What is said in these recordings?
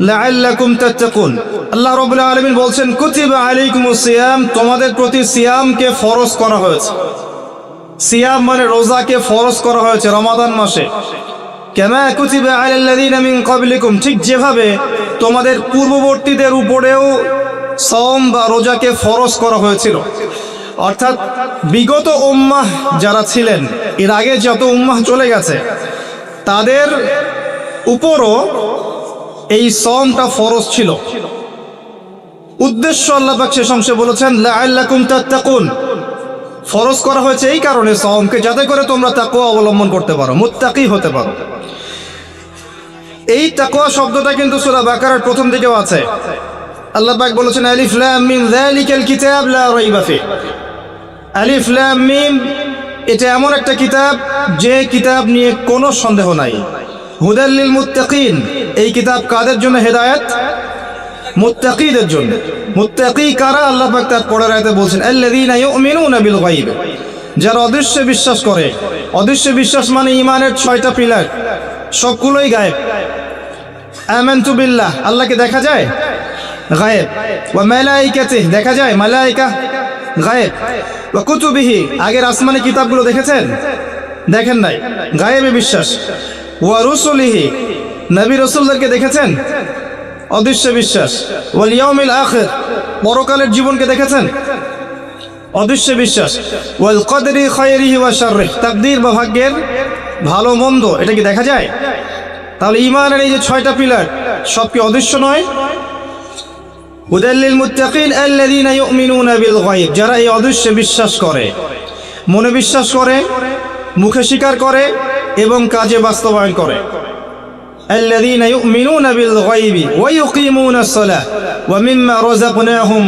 লাআল্লাকুম তাত্তাকুন। আল্লাহ রাব্বুল আলামিন বলছেন কুতিবা আলাইকুমুস সিয়াম, তোমাদের প্রতি সিয়ামকে ফরজ করা হয়েছে। সিয়াম মানে রোজাকে ফরজ করা হয়েছে রমাদান মাসে। কামা কুতিবা আলাল্লাযিনা মিন ক্বাবলিকুম, ঠিক যেভাবে তোমাদের পূর্ববর্তীদের উপরেও সাওম বা রোজাকে ফরজ করা হয়েছিল। অর্থাৎ বিগত উম্মাহ যারা ছিলেন, এর আগে যত উম্মাহ চলে গেছে, তাদের উপরও এই সাওমটা ফরজ ছিল। উদ্দেশ্য আল্লাহ পাক শেষ অংশে বলেছেন লাআল্লাকুম তাত্তাকুন, ফরজ করা হয়েছে এই কারণে সাওমকে, যাতে করে তোমরা তাকওয়া অবলম্বন করতে পারো, মুত্তাকি হতে পারো। এই তাকওয়া শব্দটা কিন্তু সূরা বাকারার প্রথম দিকেও আছে। আল্লাহ পাক বলেছেন আলিফ লাম মিম যালিকাল কিতাব লা রাইবা ফি। আলিফ লাম মিম, এটা এমন একটা কিতাব যে কিতাব নিয়ে কোনো সন্দেহ নাই। হুদাল লিল মুত্তাকিন, এই কিতাব কাদের জন্য? হেদায়েত মুত্তাকিদের জন্য। মুত্তাকি কারা? আল্লাহ পাক তার পরের আয়াতে বলছেন আল্লাযীনা ইউমিনুনা বিল গায়ব, যারা অদৃশ্যে বিশ্বাস করে। অদৃশ্য বিশ্বাস মানে ঈমানের 6টা পিলার, সবগুলোই গায়েব। আমানতু বিল্লাহ, আল্লাহকে দেখা যায়, গায়েব। ওয়া মালাইকাতিহি, দেখা যায়, মালাইকা গায়েব। ওয়া কুতুবিহি, আগের আসমানি কিতাবগুলো দেখেছেন? দেখেন নাই, গায়েবে বিশ্বাস। ওয়া রুসুলিহি, নবী রাসূলদেরকে দেখেছেন? অদৃশ্য বিশ্বাস। ওয়াল ইয়াউমিল আখির, পরকালের জীবনকে দেখেছেন? অদৃশ্য বিশ্বাস। ওয়াল কদরি খায়রিহি ওয়া শাররিহি, তাকদীর বা ভাগ্যের ভালো মন্দ, এটা কি দেখা যায়? তাহলে ঈমানের এই যে 6টা পিলার, সব কি অদৃশ্য নয়? হুদাল লিল মুত্তাকিন আল্লাযীনা ইউমিনুনা বিল গায়ব, যারা এই অদৃশ্যে বিশ্বাস করে, মনে বিশ্বাস করে, মুখে স্বীকার করে এবং কাজে বাস্তবায়ন করে। আল্লাযীনা ইউমিনুনা বিল গায়বি ওয়া ইউকিমুনাস সালাহ ওয়া মিম্মা রাযাকনাহুম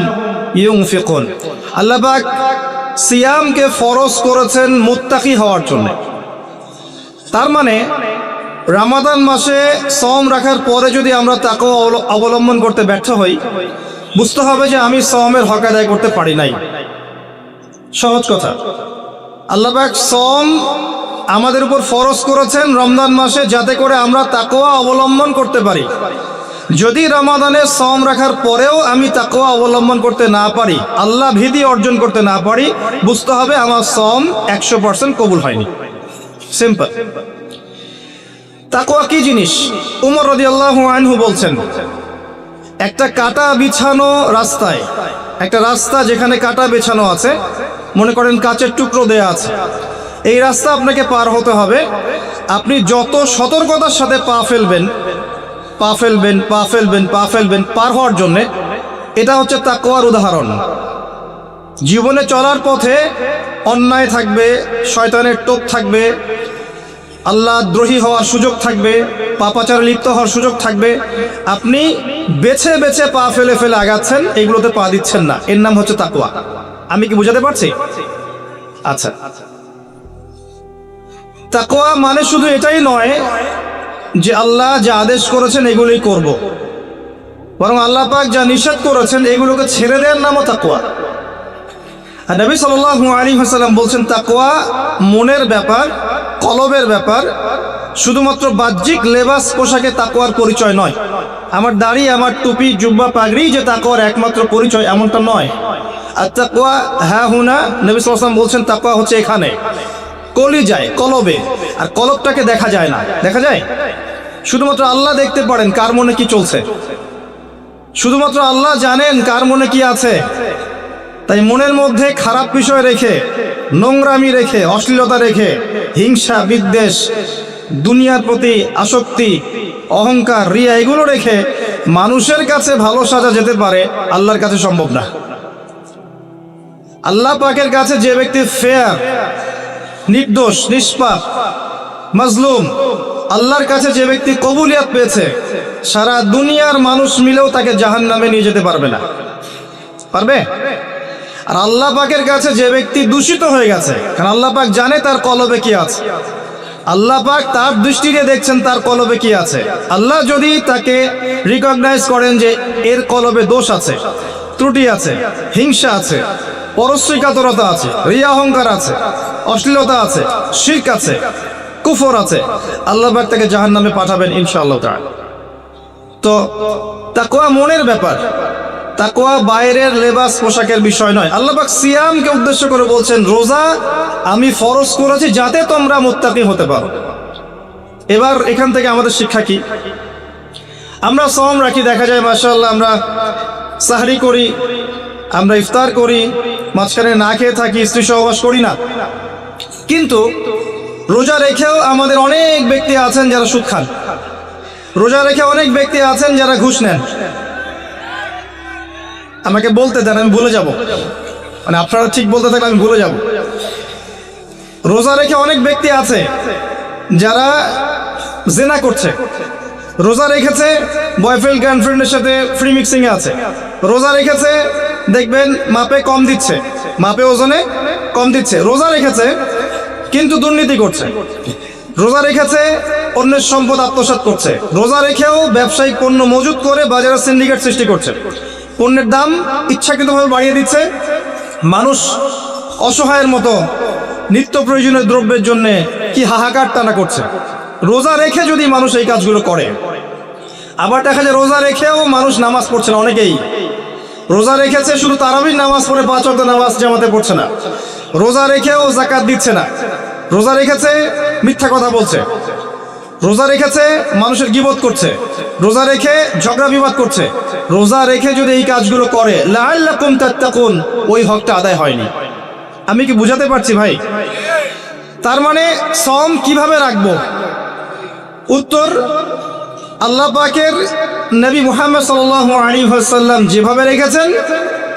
ইউনফিকুন। আল্লাহ পাক সিয়ামকে ফরজ করেছেন মুত্তাকি হওয়ার জন্য। তার মানে রমাদান মাসে সাওম রাখার পরে যদি আমরা তাকওয়া অবলম্বন করতে ব্যর্থ হই, বুঝতে হবে যে আমি সাওমের হক আদায় করতে পারি নাই। সহজ কথা, আল্লাহ পাক সাওম আমাদের উপর ফরজ করেছেন রমজান মাসে, যাতে করে আমরা তাকওয়া অবলম্বন করতে পারি। যদি রমাদানে সাওম রাখার পরেও আমি তাকওয়া অবলম্বন করতে না পারি, আল্লাহ ভীতি অর্জন করতে না পারি, বুঝতে হবে আমার সাওম 100% কবুল হয়নি। সিম্পল। তাকওয়া কি জিনিস? উমর রাদিয়াল্লাহু আনহু বলছেন, একটা কাটা বিছানো রাস্তায়, একটা রাস্তা যেখানে কাটা বিছানো আছে, মনে করেন কাচের টুকরো দেয়া আছে, এই রাস্তা আপনাকে পার হতে হবে। আপনি যত সতর্কতার সাথে পা ফেলবেন, পা ফেলবেন, পা ফেলবেন, পা ফেলবেন পার হওয়ার জন্যে, এটা হচ্ছে তাকওয়ার উদাহরণ। জীবনে চলার পথে অন্যায় থাকবে, শয়তানের টোপ থাকবে, আল্লাহ দ্রোহী হওয়ার সুযোগ থাকবে, পাপাচারে লিপ্ত হওয়ার সুযোগ থাকবে। আপনি বেছে বেছে পা ফেলে ফেলে আগাচ্ছেন, এগুলোতে পা দিচ্ছেন না, এর নাম হচ্ছে তাকওয়া। আমি কি বুঝাতে পারছি? আচ্ছা, তাকওয়া মানে শুধু এটাই নয় যে আল্লাহ যা আদেশ করেছেন এগুলোই করব, বরং আল্লাহ পাক যা নিষেধ করেছেন এগুলোকে ছেড়ে দেওয়ার নামও তাকওয়া। আর নবী সাল্লাল্লাহু আলাইহি ওয়াসাল্লাম বলছেন তাকওয়া মনের ব্যাপার, কলবের ব্যাপার, শুধুমাত্র বাহ্যিক লেবাস পোশাকে তাকওয়ার পরিচয় নয়। আমার দাড়ি, আমার টুপি, জুব্বা, পাগড়ি যে তাকওয়ার একমাত্র পরিচয়, এমনটা নয়। আর তাকওয়া হ্যাঁ হুনা, নবী সাল্লাল্লাহু আলাইহি ওয়াসাল্লাম বলছেন তাকওয়া হচ্ছে এখানে, কলিজায়, কলবে। আর কলবটাকে দেখা যায় না, দেখা যায়? শুধুমাত্র আল্লাহ দেখতে পারেন কার মনে কি চলছে, শুধুমাত্র আল্লাহ জানেন কার মনে কি আছে। তাই মনের মধ্যে খারাপ বিষয় রেখে, নোংরামি রেখে, অশ্লীলতা রেখে, হিংসা, বিদ্বেষ, দুনিয়ার প্রতি আসক্তি, অহংকার, রিয়া, এগুলো রেখে মানুষের কাছে ভালো সাজা যেতে পারে, আল্লাহর কাছে সম্ভব না। আল্লাহ পাকের কাছে যে ব্যক্তি ফেয়ার, নির্দোষ, নিষ্পাপ, মাজলুম, আল্লাহর কাছে যে ব্যক্তি কবুলিয়াত পেয়েছে, সারা দুনিয়ার মানুষ মিলেও তাকে জাহান্নামে নিয়ে যেতে পারবে না। পারবে? আর আল্লাহ পাকের কাছে যে ব্যক্তি দূষিত হয়ে গেছে, কারণ আল্লাহ পাক জানে তার কলবে কি আছে, আল্লাহ পাক তার দৃষ্টি দিয়ে দেখছেন তার কলবে কি আছে। আল্লাহ যদি তাকে রিকগনাইজ করেন যে এর কলবে দোষ আছে, ত্রুটি আছে, হিংসা আছে, পরশ্রীকাতরতা আছে, রিয়া অহংকার আছে, অশ্লীলতা আছে, শিরক আছে, কুফর আছে, আল্লাহ পাক তাকে জাহান্নামে পাঠাবেন ইনশাআল্লাহ তাআলা। তো তাকওয়া মনের ব্যাপার, তাকওয়া বাইরের লেবাস পোশাকের বিষয় নয়। আল্লাহ পাক সিয়ামকে উদ্দেশ্য করে বলছেন, রোজা আমি ফরজ করেছি যাতে তোমরা মুত্তাকি হতে পারো। এবার এখান থেকে আমাদের শিক্ষা কি? আমরা সওম রাখি, দেখা যায় মাশাআল্লাহ আমরা সাহরি করি, আমরা ইফতার করি, মাঝখানে না খেয়ে থাকি, স্ত্রী সহবাস করি না। কিন্তু রোজা রেখেও আমাদের অনেক ব্যক্তি আছেন যারা সুদ খান, রোজা রেখে অনেক ব্যক্তি আছেন যারা ঘুষ নেন। আমাকে বলতে দেন, আমি ভুলে যাব, মানে আপনারা ঠিক বলতে থাকলে আমি ভুলে যাব। রোজা রেখে অনেক ব্যক্তি আছে যারা জেনা করছে, রোজা রেখেছে বয়ফ্রেন্ড গার্লফ্রেন্ডের সাথে ফ্রি মিক্সিং এ আছে, রোজা রেখেছে দেখবেন মাপে কম দিচ্ছে, মাপে ওজনে কম দিচ্ছে, রোজা রেখেছে কিন্তু দুর্নীতি করছে, রোজা রেখেছে অন্যের সম্পদ আত্মসাৎ করছে, রোজা রেখেও ব্যবসায়িক পণ্য মজুত করে বাজারে সিন্ডিকেট সৃষ্টি করছে, পণ্যের দাম ইচ্ছাকৃতভাবে বাড়িয়ে দিচ্ছে, মানুষ অসহায়ের মতো নিত্য প্রয়োজনীয় দ্রব্যের জন্য কি হাহাকার টানা করছে। রোজা রেখে যদি মানুষ এই কাজগুলো করে, আবার দেখা যায় রোজা রেখেও মানুষ নামাজ পড়ছে না। অনেকেই রোজা রেখেছে, শুধু তারাবির নামাজ পড়ে 5 ওয়াক্ত নামাজ জামাতে পড়ছে না, রোজা রেখেও যাকাত দিচ্ছে না, রোজা রেখেছে মিথ্যা কথা বলছে, রোজা রেখেছে মানুষের গীবত করছে, রোজা রেখে ঝগড়া বিবাদ করছে। রোজা রেখে যদি এই কাজগুলো করে, লাআল্লাকুম তাত্তাকুন, ওই হকটা আদায় হয়নি। আমি কি বুঝাতে পারছি ভাই? তার মানে সওম কিভাবে রাখবো? উত্তর, আল্লাহ পাকের নবী মুহাম্মদ সাল্লাল্লাহু আলাইহি ওয়াসাল্লাম যেভাবে রেখেছেন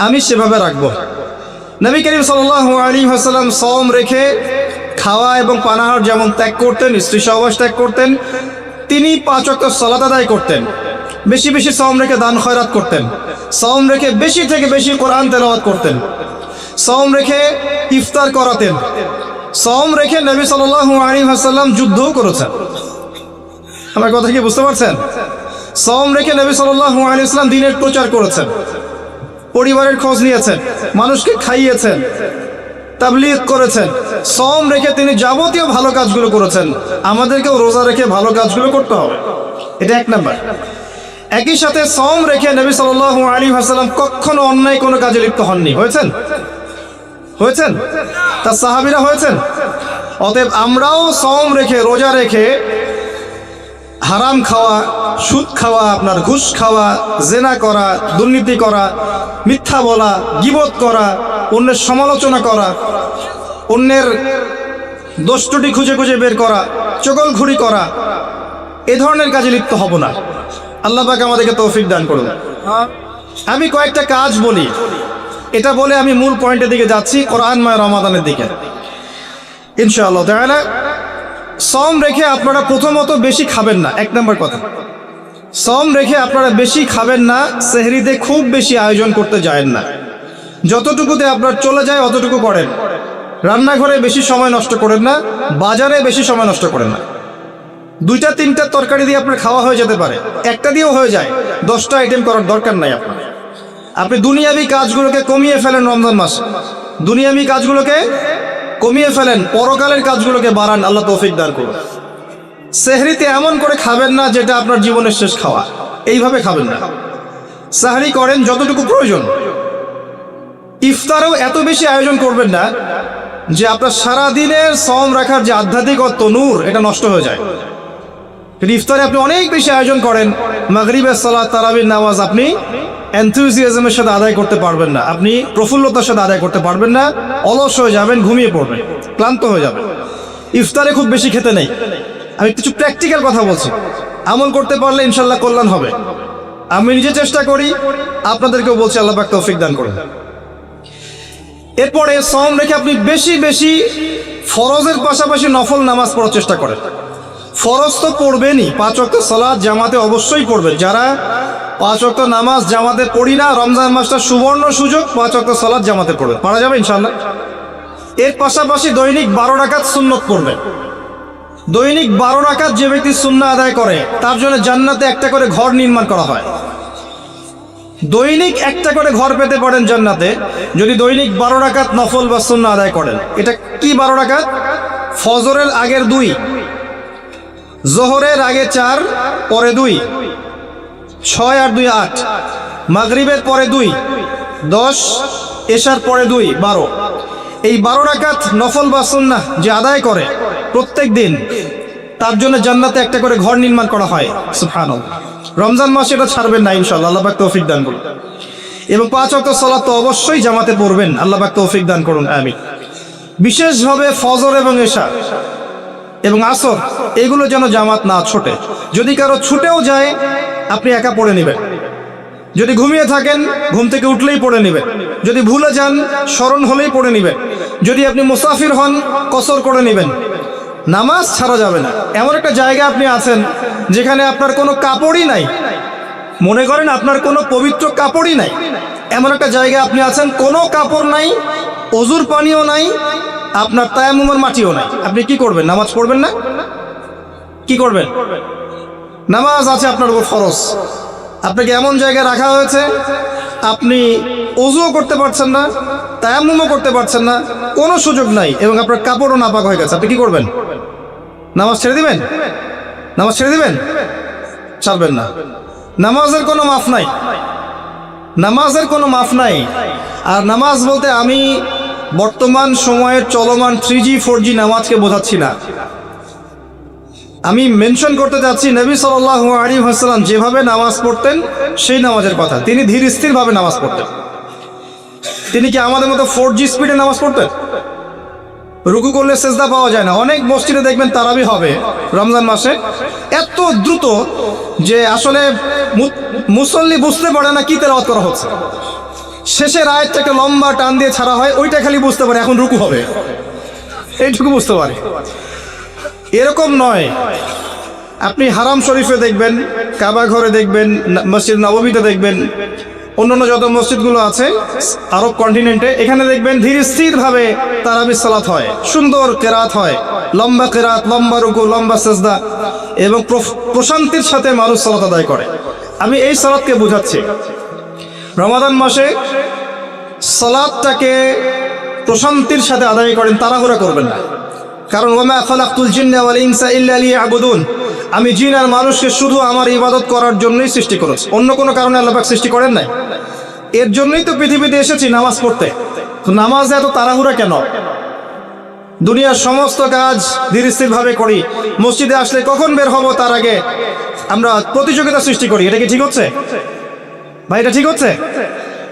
আমি সেভাবে রাখবো। নবী করিম সাল্লাল্লাহু আলাইহি ওয়াসাল্লাম সওম রেখে খাওয়া এবং পানাহার যেমন ত্যাগ করতেন, স্ত্রী সহবাস ত্যাগ করতেন, তিনি 5 ওয়াক্ত সালাত আদায় করতেন, বেশি বেশি সওম রেখে দান খয়রাত করতেন, সওম রেখে বেশি থেকে বেশি কোরআন তেলাওয়াত করতেন, সওম রেখে ইফতার করাতেন, সওম রেখে নবী সাল্লাল্লাহু আলাইহি ওয়াসাল্লাম যুদ্ধও করেছেন। আমার কথা কি বুঝতে পারছেন? সওম রেখে নবী সাল্লাল্লাহু আলাইহি ওয়াসাল্লাম দ্বীনের প্রচার করেছেন, পরিবারের খোঁজ নিয়েছেন, মানুষকে খাইয়েছেন, তাবলীগ করেছেন। সওম রেখে তিনি যাবতীয় ভালো কাজগুলো করেছেন। আমাদেরকেও রোজা রেখে ভালো কাজগুলো করতে হবে, এটা 1 নাম্বার। একই সাথে সওম রেখে নবী সাল্লাল্লাহু আলাইহি ওয়াসাল্লাম কখনো অন্যায় কোনো কাজে লিপ্ত হননি। হয়েছেন? তার সাহাবীরা হয়েছেন? অতএব আমরাও সওম রেখে, রোজা রেখে হারাম খাওয়া, সুদ খাওয়া, আপনার ঘুষ খাওয়া, জেনা করা, দুর্নীতি করা, মিথ্যা বলা, গীবত করা, অন্যের সমালোচনা করা, অন্যের দোষ ত্রুটি খুঁজে খুঁজে বের করা, চগলখুরি করা, এ ধরনের কাজে লিপ্ত হব না। আল্লাহ পাক আমাদেরকে তৌফিক দান করুন। আমি কয়েকটা কাজ বলি, এটা বলে আমি মূল পয়েন্টের দিকে যাচ্ছি, কোরআনময় রমাদানের দিকে ইনশাআল্লাহ তাআলা। সওম রেখে আপনারা প্রথমত বেশি খাবেন না, 1 নম্বর কথা। সওম রেখে আপনারা বেশি খাবেন না, সেহরিতে খুব বেশি আয়োজন করতে যায়েন না, যতটুকুতে আপনার চলে যায় অতটুকু করেন। রান্নাঘরে বেশি সময় নষ্ট করেন না, বাজারে বেশি সময় নষ্ট করেন না। 2টা 3টা তরকারি দিয়ে আপনার খাওয়া হয়ে যেতে পারে, একটা দিয়েও হয়ে যায়, 10টা আইটেম করার দরকার নাই আপনার। আপনি দুনিয়াবি কাজগুলোকে কমিয়ে ফেলেন রমজান মাসে, দুনিয়াবি কাজগুলোকে কমিয়ে ফেলেন, পরকালের কাজগুলোকে বাড়ান। আল্লাহ তৌফিক দান করুন। সেহরিতে এমন করে খাবেন না যেটা আপনার জীবনের শেষ খাওয়া, এইভাবে খাবেন না। সাহরি করেন যতটুকু প্রয়োজন। ইফতারেও এত বেশি আয়োজন করবেন না যে আপনার সারাদিনের সওম রাখার যে আধ্যাত্মিকত্ব, নূর, এটা নষ্ট হয়ে যায়। ইফতারে আপনি অনেক বেশি আয়োজন করেন, মাগরিবের সালাত, তারাবির নামাজ আপনি এনথুজিয়াজমের সাথে আদায় করতে পারবেন না, আপনি প্রফুল্লতার সাথে আদায় করতে পারবেন না, অলস হয়ে যাবেন, ঘুমিয়ে পড়বেন, ক্লান্ত হয়ে যাবেন। ইফতারে খুব বেশি খেতে নেই। আমি কিছু প্র্যাকটিক্যাল কথা বলছি, আমল করতে পারলে ইনশাল্লাহ কল্যাণ হবে। আমি নিজে চেষ্টা করি, আপনাদেরকেও বলছি, আল্লাহ পাক তৌফিক দান করুন। এরপরে সওম রেখে আপনি বেশি বেশি ফরজের পাশাপাশি নফল নামাজ পড়ার চেষ্টা করেন। ফরজ তো পড়বেনই, 5 ওয়াক্ত সালাত জামাতে অবশ্যই পড়বেন। যারা 5 ওয়াক্ত নামাজ জামাতে পড়ি না, রমজান মাসটা সুবর্ণ সুযোগ, 5 ওয়াক্ত সালাত জামাতে পড়বেন, পারা যাবে ইনশাআল্লাহ। এর পাশাপাশি দৈনিক 12 রাকাত সুন্নত পড়বেন। দৈনিক 12 রাকাত যে ব্যক্তি সুন্নাহ আদায় করে তার জন্য জান্নাতে একটা করে ঘর নির্মাণ করা হয়। দৈনিক একটা করে ঘর পেতে পারেন জান্নাতে যদি দৈনিক 12 রাকাত নফল বা সুন্নাহ আদায় করেন। এটা কি 12 রাকাত? ফজরের আগের 2, জোহরের আগে 4, পরে 2, 6 আর 2 8, মাগরিবের পরে 2 10, এশার পরে 2 12। এই 12 রাকাত নফল বা সুন্নাহ যে আদায় করে প্রত্যেক দিন, তার জন্য জান্নাতে একটা করে ঘর নির্মাণ করা হয়। সুবহানাল্লাহ। রমজান মাসে এটা ছাড়বেন না ইনশাআল্লাহ, আল্লাহ পাক তৌফিক দান করুন। এবং 5 ওয়াক্ত সালাত তো অবশ্যই জামাতে পড়বেন, আল্লাহ পাক তৌফিক দান করুন, আমিন। বিশেষভাবে ফজর এবং এশা এবং আসর এগুলো যেন জামাত না ছোটে। যদি কারো ছুটেও যায় আপনি একা পড়ে নেবেন। যদি ঘুমিয়ে থাকেন ঘুম থেকে উঠলেই পড়ে নেবেন। যদি ভুলে যান স্মরণ হলেই পড়ে নেবেন। যদি আপনি মুসাফির হন কসর করে নেবেন। নামাজ ছাড়া যাবে না। এমন একটা জায়গা আপনি আছেন যেখানে আপনার কোনো কাপড়ই নাই, মনে করেন আপনার কোনো পবিত্র কাপড়ই নাই, এমন একটা জায়গায় আপনি আছেন, কোনো কাপড় নাই, অজুর পানিও নাই, আপনার তায়াম্মুমের মাটিও নাই, আপনি কি করবেন? নামাজ পড়বেন না? কি করবেন? নামাজ আছে আপনার উপর ফরজ। আপনাকে এমন জায়গায় রাখা হয়েছে আপনি অজুও করতে পারছেন না, তায়াম্মুমও করতে পারছেন না, কোনো সুযোগ নাই, এবং আপনার কাপড়ও নাপাক হয়ে গেছে, আপনি কি করবেন? নামাজ ছেড়ে দিবেন? নামাজ ছেড়ে দিবেন? ছাড়বেন না। নামাজের কোনো মাফ নাই, নামাজের কোনো মাফ নাই। আর নামাজ বলতে আমি বর্তমান সময়ের চলমান 3G 4G নামাজকে বোঝাচ্ছি না। আমি মেনশন করতে যাচ্ছি নবী সাল্লাল্লাহু আলাইহি ওয়াসাল্লাম যেভাবে নামাজ পড়তেন সেই নামাজের কথা। তিনি ধীর স্থিরভাবে নামাজ পড়তেন। তিনি কি আমাদের মতো 4G স্পিডে নামাজ পড়তেন? রুকু করলে সেজদা পাওয়া যায় না। অনেক মসজিদে দেখবেন তারাবি হবে রমজান মাসে, এত দ্রুত যে আসলে মুসল্লি বুঝতে পারে না কি তেলাওয়াত করা হচ্ছে। শেষের আয়াতটাকে লম্বা টান দিয়ে ছাড়া হয়, ওইটা খালি বুঝতে পারে এখন রুকু হবে, এইটুকু বুঝতে পারে। এরকম নয়। আপনি হারাম শরীফে দেখবেন, কাবা ঘরে দেখবেন, মসজিদ নববীতে দেখবেন, অন্যান্য যত মসজিদগুলো আছে আরব কন্টিনেন্টে, এখানে দেখবেন ধীর স্থিরভাবে তারাবির সালাত হয়, সুন্দর কেরাত হয়, লম্বা কেরাত, লম্বা রুকু, লম্বা সেজদা, এবং প্রশান্তির সাথে মানুষ সালাত আদায় করে। আমি এই সালাতকে বোঝাচ্ছি। রমাদান মাসে সালাতটাকে প্রশান্তির সাথে আদায় করেন, তাড়াহুড়া করবেন না। কারণ ওয়ামা খালাকতুল জিন্না ওয়াল ইনসা ইল্লা লিয়াবুদুন, আমি জিন আর মানুষকে শুধু আমার ইবাদত করার জন্যই সৃষ্টি করেছি, অন্য কোনো কারণে আল্লাহ পাক সৃষ্টি করেন নাই। এর জন্যই তো পৃথিবীতে এসেছি নামাজ পড়তে। তো নামাজে এত তাড়াহুড়া কেন? দুনিয়ার সমস্ত কাজ ধীর স্থিরভাবে করি, মসজিদে আসলে কখন বের হব তার আগে আমরা প্রতিযোগিতা সৃষ্টি করি। এটা কি ঠিক হচ্ছে ভাই? এটা ঠিক হচ্ছে?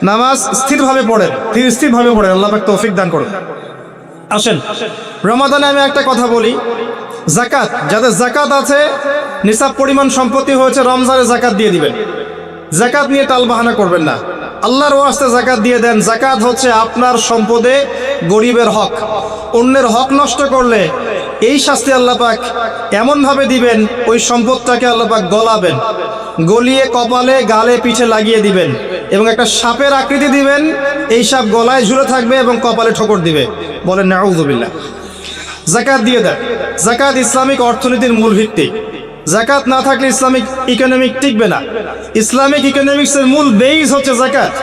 নামাজ স্থিরভাবে পড়েন, ধীর স্থিরভাবে পড়েন, আল্লাহ পাক তৌফিক দান করুন। আসেন, রমাদানে আমি একটা কথা বলি, জাকাত, যাদের জাকাত আছে, নিসাব পরিমাণ সম্পত্তি হয়েছে, রমজানে জাকাত দিয়ে দিবেন। জাকাত নিয়ে টালবাহানা করবেন না, আল্লাহর ওয়াস্তে জাকাত দিয়ে দেন। জাকাত হচ্ছে আপনার সম্পদে গরিবের হক। অন্যের হক নষ্ট করলে এই শাস্তি আল্লাহ পাক এমনভাবে দিবেন, ওই সম্পদটাকে আল্লাহ পাক গলাবেন, গলিয়ে কপালে, গালে, পিঠে লাগিয়ে দিবেন, এবং একটা সাপের আকৃতি দিবেন, এই সাপ গলায় ঝুলে থাকবে এবং কপালে ঠোকর দিবে। বলেন নাউযুবিল্লাহ। জাকাত দিয়ে দেন। জাকাত ইসলামিক অর্থনীতির মূল ভিত্তি। জাকাত না থাকলে ইসলামিক ইকোনমিক টিকবে না। ইসলামিক ইকোনমিক্সের মূল বেইস হচ্ছে জাকাত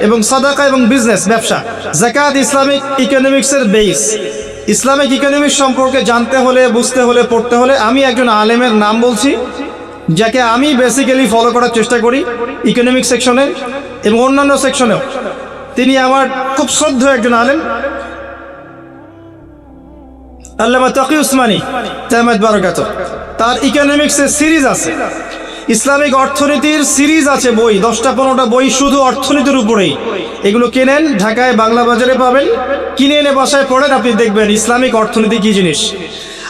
এবং সাদাকা এবং বিজনেস, ব্যবসা। জাকাত ইসলামিক ইকোনমিক্সের বেইস। ইসলামিক ইকোনমিক্স সম্পর্কে জানতে হলে, বুঝতে হলে, পড়তে হলে আমি একজন আলেমের নাম বলছি, যাকে আমি বেসিক্যালি ফলো করার চেষ্টা করি ইকোনমিক সেকশনে এবং অন্যান্য সেকশনেও। তিনি আমার খুব শ্রদ্ধেয় একজন আলেম, আল্লামা তাকি উসমানী দামাত বারাকাতুহু। তার ইকোনমিক্সের সিরিজ আছে, ইসলামিক অর্থনীতির সিরিজ আছে, বই 10টা-15টা বই শুধু অর্থনীতির উপরেই। এগুলো কেনেন, ঢাকায় বাংলা বাজারে পাবেন, কিনে এনে বাসায় পড়েন, আপনি দেখবেন ইসলামিক অর্থনীতি কী জিনিস।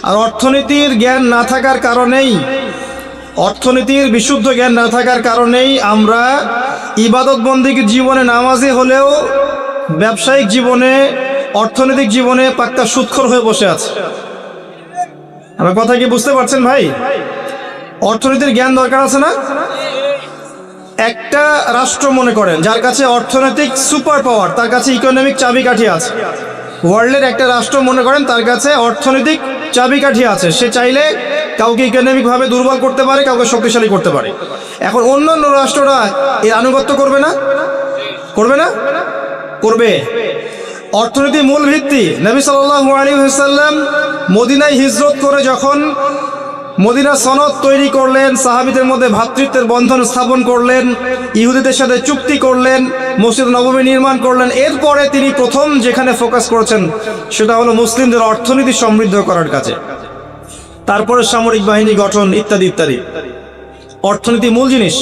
আর অর্থনীতির জ্ঞান না থাকার কারণেই, অর্থনীতির বিশুদ্ধ জ্ঞান না থাকার কারণেই আমরা ইবাদত বন্দেগীর জীবনে নামাজি হলেও ব্যবসায়িক জীবনে, অর্থনৈতিক জীবনে পাক্কা সুদখোর হয়ে বসে আছে। আমার কথা কি বুঝতে পারছেন ভাই? অর্থনীতির জ্ঞান দরকার আছে না? একটা রাষ্ট্র মনে করেন যার কাছে অর্থনৈতিক সুপার পাওয়ার, তার কাছে ইকোনমিক চাবিকাঠি আছে। ওয়ার্ল্ডের একটা রাষ্ট্র মনে করেন তার কাছে অর্থনৈতিক চাবিকাঠি আছে। সে চাইলে কাউকে ইকোনমিকভাবে দুর্বল করতে পারে, কাউকে শক্তিশালী করতে পারে। এখন অন্যান্য রাষ্ট্ররা এর আনুগত্য করবে না? করবে না? করবে। অর্থনীতির মূল ভিত্তি। নবী সাল্লাল্লাহু আলাইহি ওয়াসাল্লাম মদিনায় হিজরত করে যখন মদিনা সনদ তৈরি করলেন, সাহাবীদের মধ্যে ভ্রাতৃত্বের বন্ধন স্থাপন করলেন, ইহুদিদের সাথে চুক্তি করলেন, মসজিদ নববী নির্মাণ করলেন। এরপরে তিনি প্রথম যেখানে ফোকাস করেছেন সেটা হলো মুসলিমদের অর্থনীতি সমৃদ্ধ করার কাজে। তারপরে সামরিক বাহিনী গঠন ইত্যাদি ইত্যাদি। অর্থনীতি মূল জিনিস,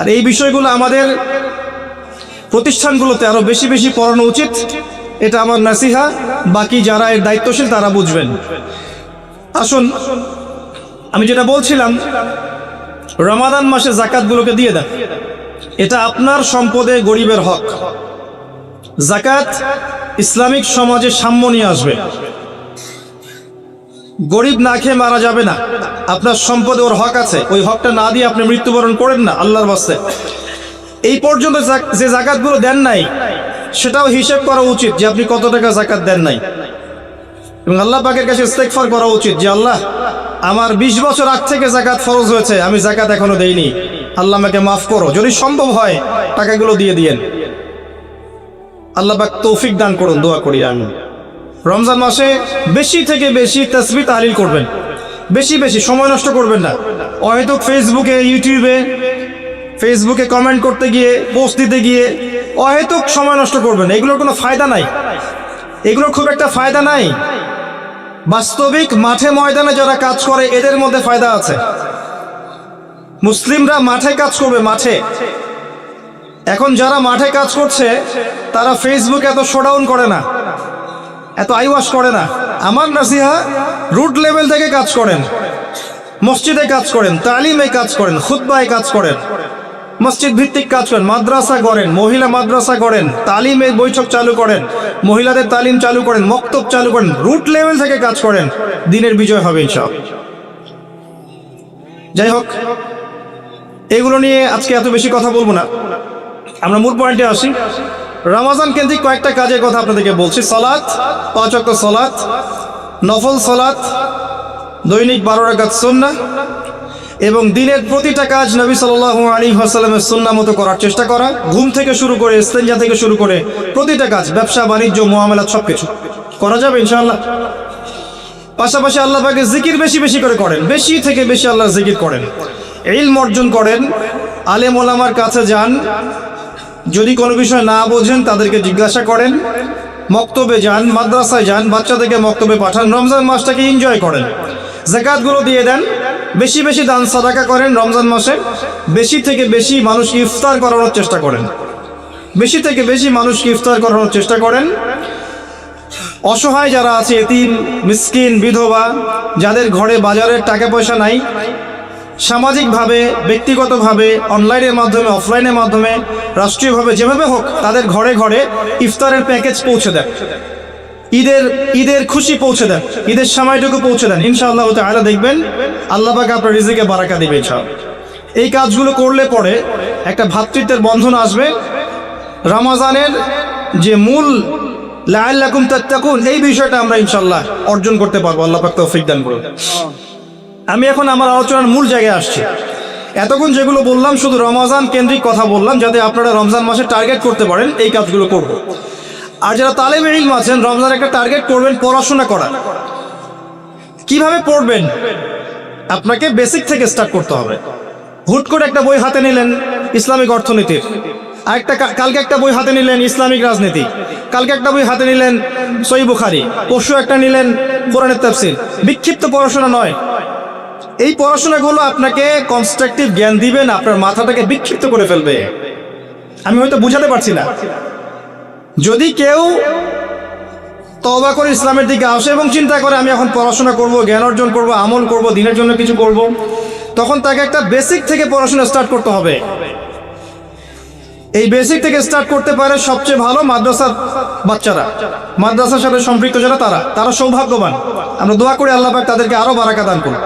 আর এই বিষয়গুলো আমাদের প্রতিষ্ঠানগুলোতে আরো বেশি বেশি পড়ানো উচিত। এটা আমার নাসিহা, বাকি যারা এর দায়িত্বশীল তারা বুঝবেন। আসুন, আমি যেটা বলছিলাম, রমাদান মাসে যাকাতগুলোকে দিয়ে দেন। এটা আপনার সম্পদে গরিবের হক। যাকাত ইসলামিক সমাজে সাম্য নিয়ে আসবে। গরিব না খেয়ে মারা যাবে না, আপনার সম্পদে ওর হক আছে, ওই হকটা না দিয়ে আপনি মৃত্যুবরণ করেন না আল্লাহর ওয়াস্তে। এই পর্যন্ত যে যাকাতগুলো দেন নাই সেটাও হিসেব করা উচিত যে আপনি কত টাকা যাকাত দেন নাই, এবং আল্লাহ পাকের কাছে ইস্তেগফার করা উচিত যে আল্লাহ, আমার 20 বছর আগ থেকে যাকাত ফরজ হয়েছে, আমি যাকাত এখনো দেইনি, আল্লাহ আমাকে মাফ করো। যদি সম্ভব হয় টাকাগুলো দিয়ে দিয়েন। আল্লাহ পাক তৌফিক দান করুন, দোয়া করি আমি। রমজান মাসে বেশি থেকে বেশি তাসবিহ তাহলিল করবেন, বেশি বেশি, সময় নষ্ট করবেন না। হয়তো ফেসবুকে কমেন্ট করতে গিয়ে, পোস্ট দিতে গিয়ে অহেতুক সময় নষ্ট করবেন। এগুলোর কোনো ফায়দা নাই, এগুলোর খুব একটা ফায়দা নাই। বাস্তবিক মাঠে ময়দানে যারা কাজ করে এদের মধ্যে ফায়দা আছে। মুসলিমরা মাঠে কাজ করবে, মাঠে। এখন যারা মাঠে কাজ করছে তারা ফেসবুক এত শোডাউন করে না, এত আইওয়াশ করে না। আমার নাসিহা, রুট লেভেল থেকে কাজ করেন, মসজিদে কাজ করেন, তালিমে কাজ করেন, খুতবায় কাজ করেন, মসজিদ ভিত্তিক কাজ করেন, মাদ্রাসা করেন, মহিলা মাদ্রাসা করেন, তালিমের বৈঠক চালু করেন, মহিলাদের তালিম চালু করেন, মক্তব চালু করেন, রুট লেভেল থেকে কাজ করেন, দিনের বিজয় হবে ইনশাআল্লাহ। যাই হোক, এগুলো নিয়ে আজকে এত বেশি কথা বলবো না, আমরা মূল পয়েন্টে আসি। রমজান কেন্দ্রিক কয়েকটা কাজের কথা আপনাদেরকে বলছি। সালাত, 5 ওয়াক্ত সালাত, নফল সালাত, দৈনিক 12 রাকাত সুন্নাহ, এবং দিনের প্রতিটা কাজ নবী সাল্লাল্লাহু আলাইহি ওয়াসাল্লামের সুন্নাহ মতো করার চেষ্টা করা। ঘুম থেকে শুরু করে, ইস্তেঞ্জা থেকে শুরু করে প্রতিটা কাজ, ব্যবসা বাণিজ্য, মুআমালাত সবকিছু করা যাবে ইনশাআল্লাহ। পাশাপাশি আল্লাহ পাকের জিকির বেশি বেশি করে করেন, বেশি থেকে বেশি আল্লাহর জিকির করেন, ইলম অর্জন করেন, আলেম ওলামার কাছে যান, যদি কোনো বিষয় না বোঝেন তাদেরকে জিজ্ঞাসা করেন, মক্তবে যান, মাদ্রাসায় যান, বাচ্চাদেরকে মক্তবে পাঠান, রমজান মাসটাকে এনজয় করেন, যাকাতগুলো দিয়ে দেন, বেশি বেশি দান সাদাকা করেন রমজান মাসে, বেশি থেকে বেশি মানুষকে ইফতার করানোর চেষ্টা করেন, বেশি থেকে বেশি মানুষকে ইফতার করানোর চেষ্টা করেন। অসহায় যারা আছে, এতিম, মিসকিন, বিধবা, যাদের ঘরে বাজারের টাকা পয়সা নাই, সামাজিকভাবে, ব্যক্তিগতভাবে, অনলাইনের মাধ্যমে, অফলাইনের মাধ্যমে, রাষ্ট্রীয়ভাবে, যেভাবে হোক তাদের ঘরে ঘরে ইফতারের প্যাকেজ পৌঁছে দেন, ঈদের খুশি পৌঁছে দেন, ঈদের সময়টুকু পৌঁছে দেন। ইনশাআল্লাহ তাআলা দেখবেন আল্লাহ পাক আপনার রিজিকে বারাকা দিবে ইনশাআল্লাহ। এই কাজগুলো করলে পরে একটা ভ্রাতৃত্বের বন্ধন আসবে। রমজানের যে মূল লাআল্লাকুম তাত্তাকুন, এই বিষয়টা আমরা ইনশাআল্লাহ অর্জন করতে পারবো। আল্লাহ পাক তৌফিক দান করুন। আমি এখন আমার আলোচনার মূল জায়গায় আসছি। এতক্ষণ যেগুলো বললাম শুধু রমজান কেন্দ্রিক কথা বললাম, যাতে আপনারা রমজান মাসে টার্গেট করতে পারেন এই কাজগুলো করব। আর যারা তালেবে ইলম আছেন, রমজান একটা টার্গেট করবেন পড়াশোনা করা। কিভাবে পড়বেন? আপনাকে বেসিক থেকে স্টার্ট করতে হবে। হুট করে একটা বই হাতে নিলেন ইসলামিক অর্থনীতির, কালকে একটা বই হাতে নিলেন ইসলামিক রাজনীতি, কালকে একটা বই হাতে নিলেন সহিহ বুখারী, পরশু একটা নিলেন কোরআনের তাফসীর। বিক্ষিপ্ত পড়াশোনা নয়। এই পড়াশোনাগুলো আপনাকে কনস্ট্রাকটিভ জ্ঞান দিবে না, আপনার মাথাটাকে বিক্ষিপ্ত করে ফেলবে। আমি হয়তো বুঝাতে পারছি না। যদি কেউ তওবা করে ইসলামের দিকে আসে এবং চিন্তা করে আমি এখন পড়াশোনা করব, জ্ঞান অর্জন করব, আমল করব, দিনের জন্য কিছু করব, তখন তাকে একটা বেসিক থেকে পড়াশোনা স্টার্ট করতে হবে। এই বেসিক থেকে স্টার্ট করতে পারে সবচেয়ে ভালো মাদ্রাসার বাচ্চারা, মাদ্রাসার সাথে সম্পৃক্ত যারা, তারা সৌভাগ্যবান। আমরা দোয়া করি আল্লাহ পাক তাদেরকে আরো বারাকা দান করুন।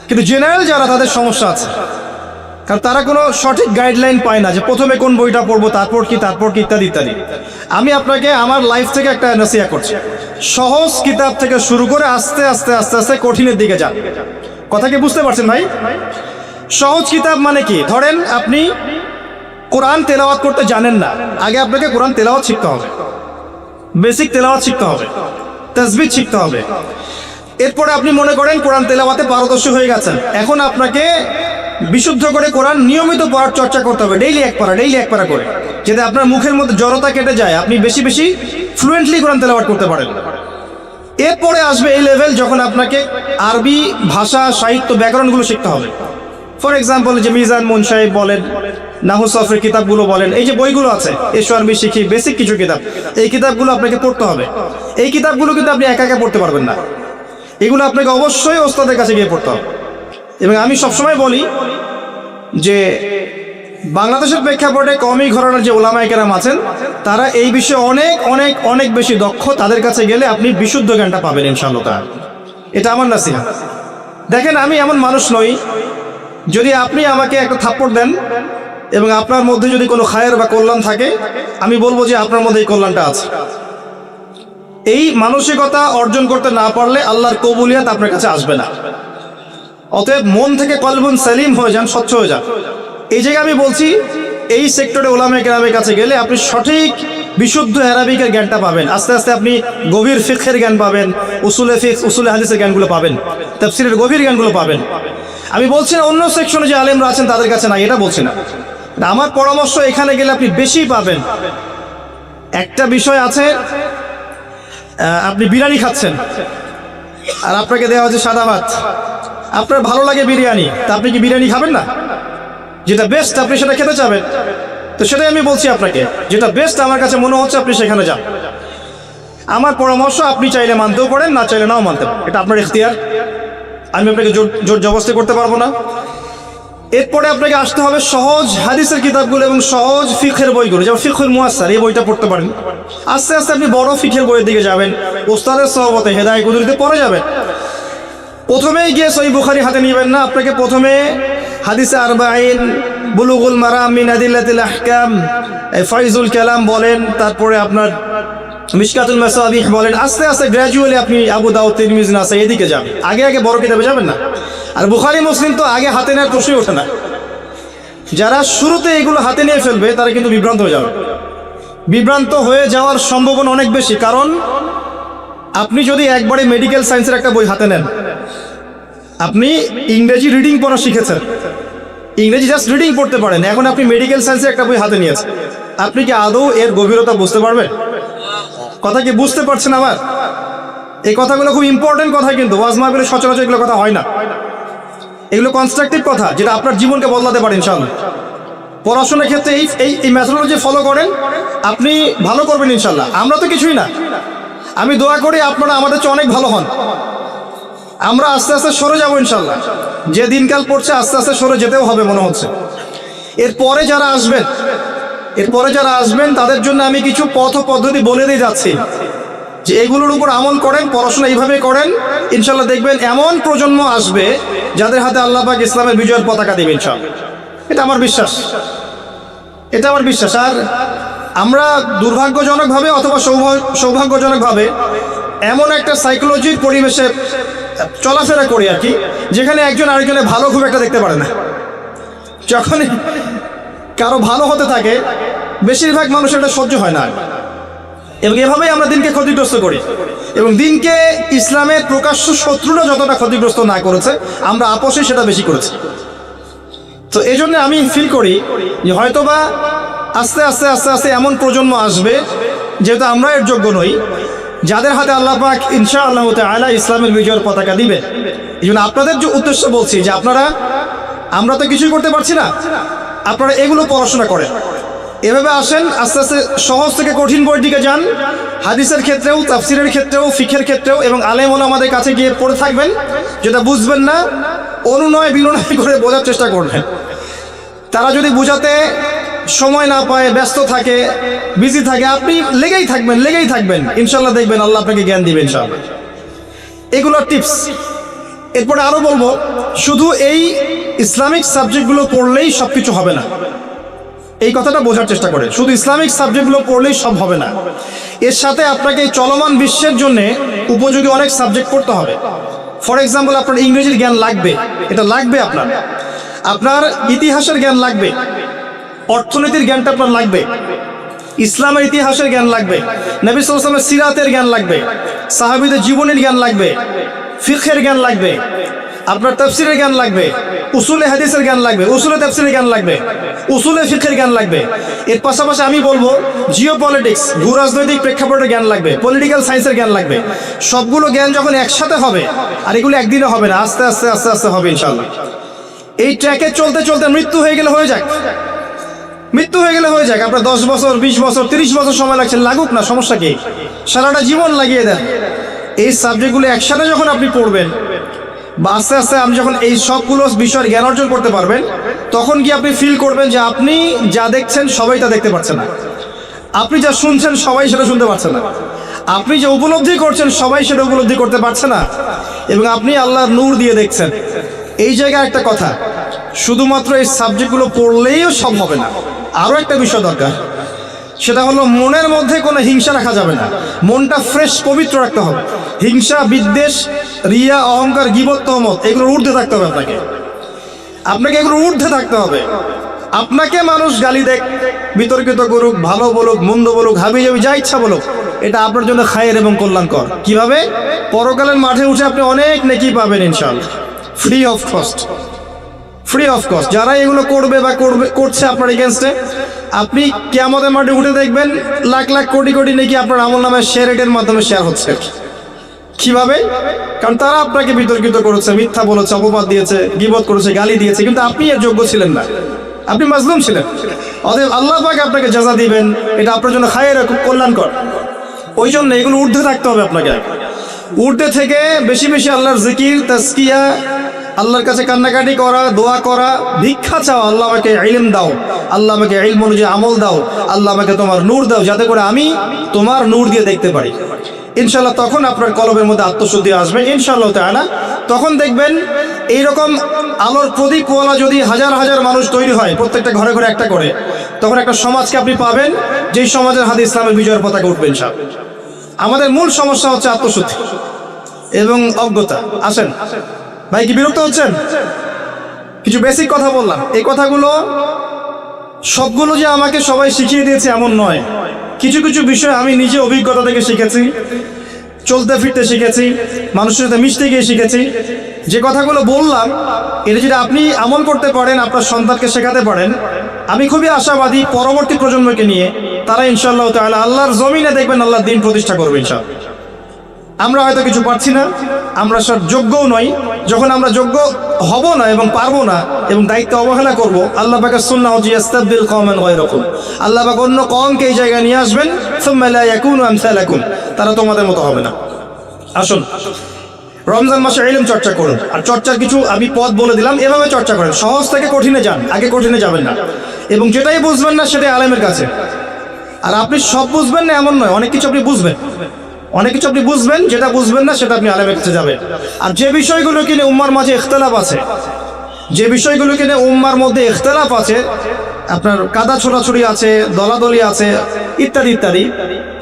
কিন্তু জেনারেল যারা, তাদের সমস্যা আছে, কারণ তারা কোনো সঠিক গাইডলাইন পায় না যে প্রথমে কোন বইটা পড়বো, তারপর কি ইত্যাদি ইত্যাদি। আমি আপনাকে আমার লাইফ থেকে একটা নসিহত করছি, সহজ কিতাব থেকে শুরু করে আস্তে আস্তে আস্তে আস্তে কঠিনের দিকে যান। কথা কি বুঝতে পারছেন ভাই? সহজ কিতাব মানে কি? ধরেন আপনি কোরআন তেলাওয়াত করতে জানেন না, আগে আপনাকে কোরআন তেলাওয়াত শিখতে হবে, বেসিক তেলাওয়াত শিখতে হবে, তাসবিহ শিখতে হবে। এরপরে আপনি মনে করেন কোরআন তেলাওয়াতে পারদর্শী হয়ে গেছেন, এখন আপনাকে বিশুদ্ধ করে কোরআন নিয়মিত পড়ার চর্চা করতে হবে, ডেইলি এক পারা করে, যাতে আপনার মুখের মধ্যে জড়তা কেটে যায়, আপনি বেশি বেশি ফ্লুয়েন্টলি কোরআন তেলাওয়াত করতে পারেন। এরপরে আসবে এই লেভেল যখন আপনাকে আরবি ভাষা, সাহিত্য, ব্যাকরণগুলো শিখতে হবে। ফর এক্সাম্পল, যে মিজান মুনসাহিব বলেন, নাহু সফরের কিতাবগুলো বলেন, এই যে বইগুলো আছে, এসো আরবি শিখি, বেসিক কিছু কিতাব, এই কিতাবগুলো আপনাকে পড়তে হবে। এই কিতাবগুলো কিন্তু আপনি একা একা পড়তে পারবেন না, এগুলো আপনাকে অবশ্যই ওস্তাদের কাছে গিয়ে পড়তে হবে। এবং আমি সবসময় বলি যে বাংলাদেশের প্রেক্ষাপটে কওমি ঘরানার যে ওলামায়ে কেরাম আছেন, তারা এই বিষয়ে অনেক অনেক অনেক বেশি দক্ষ। তাদের কাছে গেলে আপনি বিশুদ্ধ জ্ঞানটা পাবেন ইনশাআল্লাহ তাআলা। এটা আমার নাসিহত। দেখেন, আমি এমন মানুষ নই, যদি আপনি আমাকে একটা থাপ্পড় দেন এবং আপনার মধ্যে যদি কোনো খায়ের বা কল্যাণ থাকে, আমি বলবো যে আপনার মধ্যে এই কল্যাণটা আছে। এই মানসিকতা অর্জন করতে না পারলে আল্লাহর কবুলিয়াত আপনার কাছে আসবে না। অতএব মন থেকে কলবুন সালিম হয়ে যান, স্বচ্ছ হয়ে যান। এই জায়গায় আমি বলছি, এই সেক্টরে ওলামায়ে কেরামের কাছে গেলে আপনি সঠিক বিশুদ্ধ আরবিকের জ্ঞানটা পাবেন। আস্তে আস্তে আপনি গভীর ফিকহের জ্ঞান পাবেন, উসুলে ফিকহ, উসুলে হাদিসের জ্ঞানগুলো পাবেন, তাফসীরের গভীর জ্ঞানগুলো পাবেন। আমি বলছি না অন্য সেকশনে যে আলেমরা আছেন তাদের কাছে নাই, এটা বলছি না। আমার পরামর্শ, এখানে গেলে আপনি বেশি পাবেন। একটা বিষয় আছে, আপনি বিরিয়ানি খাচ্ছেন আর আপনাকে দেওয়া হচ্ছে সাদা ভাত, আপনার ভালো লাগে বিরিয়ানি, তা আপনি কি বিরিয়ানি খাবেন না? যেটা বেস্ট আপনি সেটা খেতে চাবেন। তো সেটাই আমি বলছি আপনাকে, যেটা বেস্ট আমার কাছে মনে হচ্ছে আপনি সেখানে যান। আমার পরামর্শ, আপনি চাইলে মানতেও পারেন, না চাইলে নাও মানতে পারেন, এটা আপনার ইখতিয়ার। আমি আপনাকে জোর জবরদস্তি করতে পারবো না। এরপরে আপনাকে আসতে হবে সহজ হাদিসের কিতাবগুলো এবং সহজ ফিকহের বইগুলো, যেমন ফিকহুল মুয়াসসার, এই বইটা পড়তে পারেন। আস্তে আস্তে আপনি বড় ফিকহের বইয়ের দিকে যাবেন, ওস্তাদের সহবতে হেদায়েত কুদরতে পড়ে যাবেন। প্রথমেই গিয়ে সহিহ বুখারী হাতে নেবেন না, আপনাকে প্রথমে হাদিসে আরবাঈন, বুলুগুল মারাম মিন আদিল্লাতিল আহকাম, ফাইজুল কালাম বলেন, তারপরে আপনার মিশকাতুল মাসাবিহ বলেন, আস্তে আস্তে গ্র্যাজুয়ালি আপনি আবু দাউদ, তিরমিজি, নাসাঈ এদিকে যাবেন। আগে বড় কিতাবে যাবেন না। আর বুখারী, মুসলিম তো আগে হাতে নেওয়ার প্রশ্নই ওঠে না। যারা শুরুতে এগুলো হাতে নিয়ে ফেলবে তারা কিন্তু বিভ্রান্ত হয়ে যাবে। বিভ্রান্ত হয়ে যাওয়ার সম্ভাবনা অনেক বেশি, কারণ আপনি যদি একবারে মেডিকেল সায়েন্সের একটা বই হাতে নেন, আপনি ইংরেজি রিডিং পড়া শিখেছেন, ইংরেজি জাস্ট রিডিং পড়তে পারেন, এখন আপনি মেডিকেল সায়েন্সের একটা বই হাতে নিয়েছেন, আপনি কি আদৌ এর গভীরতা বুঝতে পারবেন? কথা কি বুঝতে পারছেন আমার? এই কথাগুলো খুব ইম্পর্টেন্ট কথা, কিন্তু ওয়াজ মাহফিলে সচরাচর এগুলো কথা হয় না। এগুলো কনস্ট্রাকটিভ কথা, যেটা আপনার জীবনকে বদলাতে পারে ইনশাআল্লাহ। পড়াশোনার ক্ষেত্রে এই মেথোডোলজি ফলো করেন, আপনি ভালো করবেন ইনশাআল্লাহ। আমরা তো কিছুই না, আমি দোয়া করি আপনারা আমাদের চেয়ে অনেক ভালো হন। আমরা আস্তে আস্তে সরে যাবো ইনশাআল্লাহ। যে দিনকাল পড়ছে আস্তে আস্তে সরে যেতেও হবে মনে হচ্ছে। এরপরে যারা আসবেন তাদের জন্য আমি কিছু পথ পদ্ধতি বলে দিয়ে যাচ্ছি, যে এগুলোর উপর আমল করেন, পড়াশোনা এইভাবে করেন, ইনশাআল্লাহ দেখবেন এমন প্রজন্ম আসবে যাদের হাতে আল্লাহ পাক ইসলামের বিজয়ের পতাকা দেবে ইনশাআল্লাহ। এটা আমার বিশ্বাস। আর আমরা দুর্ভাগ্যজনকভাবে অথবা সৌভাগ্যজনকভাবে এমন একটা সাইকোলজির পরিবেশে চলাফেরা করি আর কি, যেখানে একজন আরেকজনের ভালো খুব একটা দেখতে পারে না। যখন কারো ভালো হতে থাকে, বেশিরভাগ মানুষের এটা সহ্য হয় না, এবং এভাবেই আমরা দিনকে ক্ষতিগ্রস্ত করি। এবং দিনকে ইসলামের প্রকাশ্য শত্রুরা যতটা ক্ষতিগ্রস্ত না করেছে, আমরা আপোষে সেটা বেশি করেছি। তো এই জন্য আমি ফিল করি যে হয়তোবা আস্তে আস্তে এমন প্রজন্ম আসবে, যেহেতু আমরা এর যোগ্য নই, যাদের হাতে আল্লাহ পাক ইনশাআল্লাহ তাআলা ইসলামের বিজয়ের পতাকা দিবে। এই জন্য আপনাদের যে উদ্দেশ্য বলছি, যে আমরা তো কিছুই করতে পারছি না, আপনারা এগুলো পড়াশোনা করেন, এভাবে আসেন, আস্তে আস্তে সহজ থেকে কঠিন বইয়ের দিকে যান, হাদিসের ক্ষেত্রেও, তাফসিরের ক্ষেত্রেও, ফিকহের ক্ষেত্রেও, এবং আলেম ওলামাদের কাছে গিয়ে পড়ে থাকবেন। যেটা বুঝবেন না, অনুনয় বিনয় করে বোঝার চেষ্টা করবেন। তারা যদি বোঝাতে সময় না পায়, ব্যস্ত থাকে, বিজি থাকে, আপনি লেগেই থাকবেন, ইনশাআল্লাহ দেখবেন আল্লাহ আপনাকে জ্ঞান দিবেন ইনশাআল্লাহ। এগুলো টিপস। এরপরে আরো বলবো, শুধু এই ইসলামিক সাবজেক্টগুলো পড়লেই সবকিছু হবে না, এই কথাটা বোঝার চেষ্টা করে। শুধু ইসলামিক সাবজেক্টগুলো পড়লেই সব হবে না, এর সাথে আপনাকে এই চলমান বিশ্বের জন্য উপযোগী অনেক সাবজেক্ট পড়তে হবে। ফর এক্সাম্পল, আপনার ইংরেজির জ্ঞান লাগবে, এটা লাগবে। আপনার ইতিহাসের জ্ঞান লাগবে, অর্থনীতির জ্ঞানটা আপনার লাগবে, ইসলামের ইতিহাসের জ্ঞান লাগবে, নবী সাল্লাল্লাহু আলাইহি ওয়াসাল্লামের সিরাতের জ্ঞান লাগবে, সাহাবীদের জীবনের জ্ঞান লাগবে, ফিকহের জ্ঞান লাগবে, আপনার তাফসীরের জ্ঞান লাগবে, উসুলে হাদিসের জ্ঞান লাগবে, উসুলে তাফসীরের জ্ঞান লাগবে, উসুলে ফিকহের জ্ঞান লাগবে। এর পাশাপাশি আমি বলবো জিও পলিটিক্স, ভূ রাজনৈতিক প্রেক্ষাপটের জ্ঞান লাগবে, পলিটিক্যাল সায়েন্সের জ্ঞান লাগবে। সবগুলো জ্ঞান যখন একসাথে হবে, আর এগুলো একদিনে হবে না, আস্তে আস্তে আস্তে আস্তে হবে ইনশাআল্লাহ। এই ট্র্যাকে চলতে চলতে মৃত্যু হয়ে গেলে হয়ে যাক, মৃত্যু হয়ে গেলে হয়ে যাক। আপনার 10 বছর, 20 বছর, 30 বছর সময় লাগছে, লাগুক না, সমস্যা কি? সারাটা জীবন লাগিয়ে দেন। এই সাবজেক্টগুলো একসাথে যখন আপনি পড়বেন বা আস্তে আস্তে আপনি যখন এই সবগুলো বিষয়ের জ্ঞান অর্জন করতে পারবেন, তখন কি আপনি ফিল করবেন যে আপনি যা দেখছেন সবাই তা দেখতে পাচ্ছে না, আপনি যা শুনছেন সবাই সেটা শুনতে পাচ্ছে না, আপনি যে উপলব্ধি করছেন সবাই সেটা উপলব্ধি করতে পারছে না, এবং আপনি আল্লাহর নূর দিয়ে দেখছেন। এই জায়গায় একটা কথা, শুধুমাত্র এই সাবজেক্টগুলো পড়লেইও সব হবে না। আরও একটা বিষয় দরকার, সেটা হলো মনের মধ্যে কোনো হিংসা রাখা যাবে না, মনটা ফ্রেশ পবিত্র রাখতে হবে। হিংসা, বিদ্বেষ, রিয়া, অহংকার, গীবত, তহমত এগুলোর ঊর্ধ্বে থাকতে হবে। আপনাকে এগুলোর ঊর্ধ্বে থাকতে হবে। আপনাকে মানুষ গালি দেখ, বিতর্কিত করুক, ভালো বলুক, মন্দ বলুক, হাবি যাবি যা ইচ্ছা বলুক, এটা আপনার জন্য খায়ের এবং কল্যাণকর। কিভাবে? পরকালের মাঠে উঠে আপনি অনেক নেকি পাবেন ইনশাআল্লাহ, free of cost, free of cost. যারা এগুলো করবে বা করছে আপনার এগেনস্টে, আপনি কিয়ামতের মাঠে উঠে দেখবেন লাখ লাখ কোটি কোটি নেকি আপনার আমল নামে শেয়ার রেটের মাধ্যমে শেয়ার হচ্ছে। কিভাবে? কারণ তারা আপনাকে বিতর্কিত করেছে, মিথ্যা বলেছে, অপবাদ দিয়েছে, গীবত করেছে, গালি দিয়েছে, কিন্তু আপনি এর যোগ্য ছিলেন না, আপনি মাজলুম ছিলেন। অতএব আল্লাহ পাক আপনাকে জাযা দিবেন, এটা আপনার জন্য খায়ের, খুব কল্যাণকর। ওই জন্য এগুলো ঊর্ধ্বে থাকতে হবে আপনাকে। ঊর্ধ্বে থেকে বেশি বেশি আল্লাহর জিকির, তাজকিয়া, আল্লাহর কাছে কান্নাকাটি করা, দোয়া করা, ভিক্ষা চাও, আল্লাহ আমাকে ইলম দাও, আল্লাহ আমাকে ইলম অনুযায়ী আমল দাও, আল্লাহ আমাকে তোমার নূর দাও, যাতে করে আমি তোমার নূর দিয়ে দেখতে পারি। ইনশাআল্লাহ তখন আপনার কলবের মধ্যে আত্মশুদ্ধি আসবে ইনশাআল্লাহ তাআলা। তখন দেখবেন এইরকম আলোর প্রদীপওয়ালা যদি হাজার হাজার মানুষ তৈরি হয়, প্রত্যেকটা ঘরে ঘরে একটা করে, তখন একটা সমাজকে আপনি পাবেন, যেই সমাজের হাতে ইসলামের বিজয়ের পতাকা উঠবে ইনশাআল্লাহ। আমাদের মূল সমস্যা হচ্ছে আত্মশুদ্ধি এবং অজ্ঞতা। আসেন ভাই, কি বিরক্ত হচ্ছেন? কিছু বেসিক কথা বললাম, এই কথাগুলো সবগুলো যে আমাকে সবাই শিখিয়ে দিয়েছে এমন নয়। কিছু কিছু বিষয় আমি নিজে অভিজ্ঞতা থেকে শিখেছি, চলতে ফিরতে শিখেছি, মানুষের সাথে মিশতে গিয়ে শিখেছি। যে কথাগুলো বললাম, এটা যদি আপনি আমল করতে পারেন, আপনার সন্তানকে শেখাতে পারেন, আমি খুবই আশাবাদী পরবর্তী প্রজন্মকে নিয়ে তারা ইনশাআল্লাহ তাআলা আল্লাহর জমিনে দেখবেন আল্লাহর দ্বীন প্রতিষ্ঠা করবে ইনশাআল্লাহ। আমরা হয়তো কিছু পারছি না, আমরা সব যোগ্যও নই। যখন আমরা যোগ্য হব না এবং পারবো না এবং দায়িত্ব অবহেলা করব, আল্লাহ পাকের সুন্নাহ হচ্ছে ইস্তাবদিল কওমান গায়রাকুম, আল্লাহ পাক অন্য কওমকে এই জায়গায় নিয়ে আসবেন, সুম্মা লা ইয়াকুনু আমসালাকুম, তারা তোমাদের মতো হবে না। আসুন, রমজান মাসে ইলম চর্চা করুন। আর চর্চার কিছু আমি পথ বলে দিলাম, এভাবে চর্চা করেন। সহজ থেকে কঠিনে যান, আগে কঠিনে যাবেন না। এবং যেটাই বুঝবেন না সেটাই আলেমের কাছে। আর আপনি সব বুঝবেন না এমন নয়, অনেক কিছু আপনি বুঝবেন, অনেক কিছু আপনি বুঝবেন, যেটা বুঝবেন না সেটা আপনি আলেমের কাছে যাবেন। আর যে বিষয়গুলো কিনে উম্মার মাঝে ইখতিলাফ আছে, যে বিষয়গুলো কিনে উম্মার মধ্যে ইখতিলাফ আছে, আপনার কাদা ছোড়াছুড়ি আছে, দলাদলি আছে, ইত্যাদি ইত্যাদি,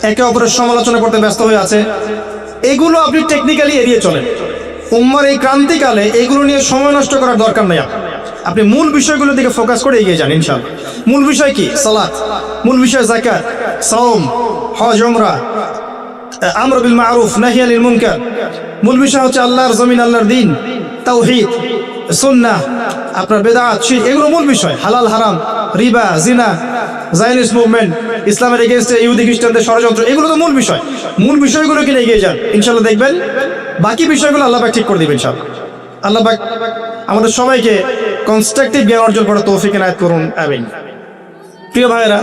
একে অপরের সমালোচনা করতে ব্যস্ত হয়ে আছে, এগুলো আপনি টেকনিক্যালি এড়িয়ে চলেন। উম্মার এই ক্রান্তিকালে এগুলো নিয়ে সময় নষ্ট করার দরকার নেই। আপনি মূল বিষয়গুলোর দিকে ফোকাস করে এগিয়ে যান ইনশাআল্লাহ। মূল বিষয় কি? সালাত। মূল বিষয় যাকাত, সাওম, হজ, উমরা, আমর বিল মারুফ, নাহি আনিল মুনকার। মূল বিষয় হচ্ছে আল্লাহর জমিন, আল্লাহর দ্বীন, তাওহীদ, সুন্নাহ, আপনার বেদাত, শিরক, এগুলো মূল বিষয়। হালাল হারাম, রিবা, জিনা, জায়নিস্ট মুভমেন্ট, ইসলামের এগেইনস্টে ইহুদি খ্রিস্টানদের ষড়যন্ত্র, এগুলো তো মূল বিষয়। মূল বিষয়গুলোকে নিয়ে এগিয়ে যান ইনশাআল্লাহ, দেখবেন বাকি বিষয়গুলো আল্লাহ পাক ঠিক করে দিবেন ইনশাআল্লাহ। আল্লাহ পাক আমাদের সবাইকে কনস্ট্রাকটিভ জ্ঞান অর্জন করার তৌফিক এনায়েত করুন, আমিন। প্রিয় ভাইয়েরা,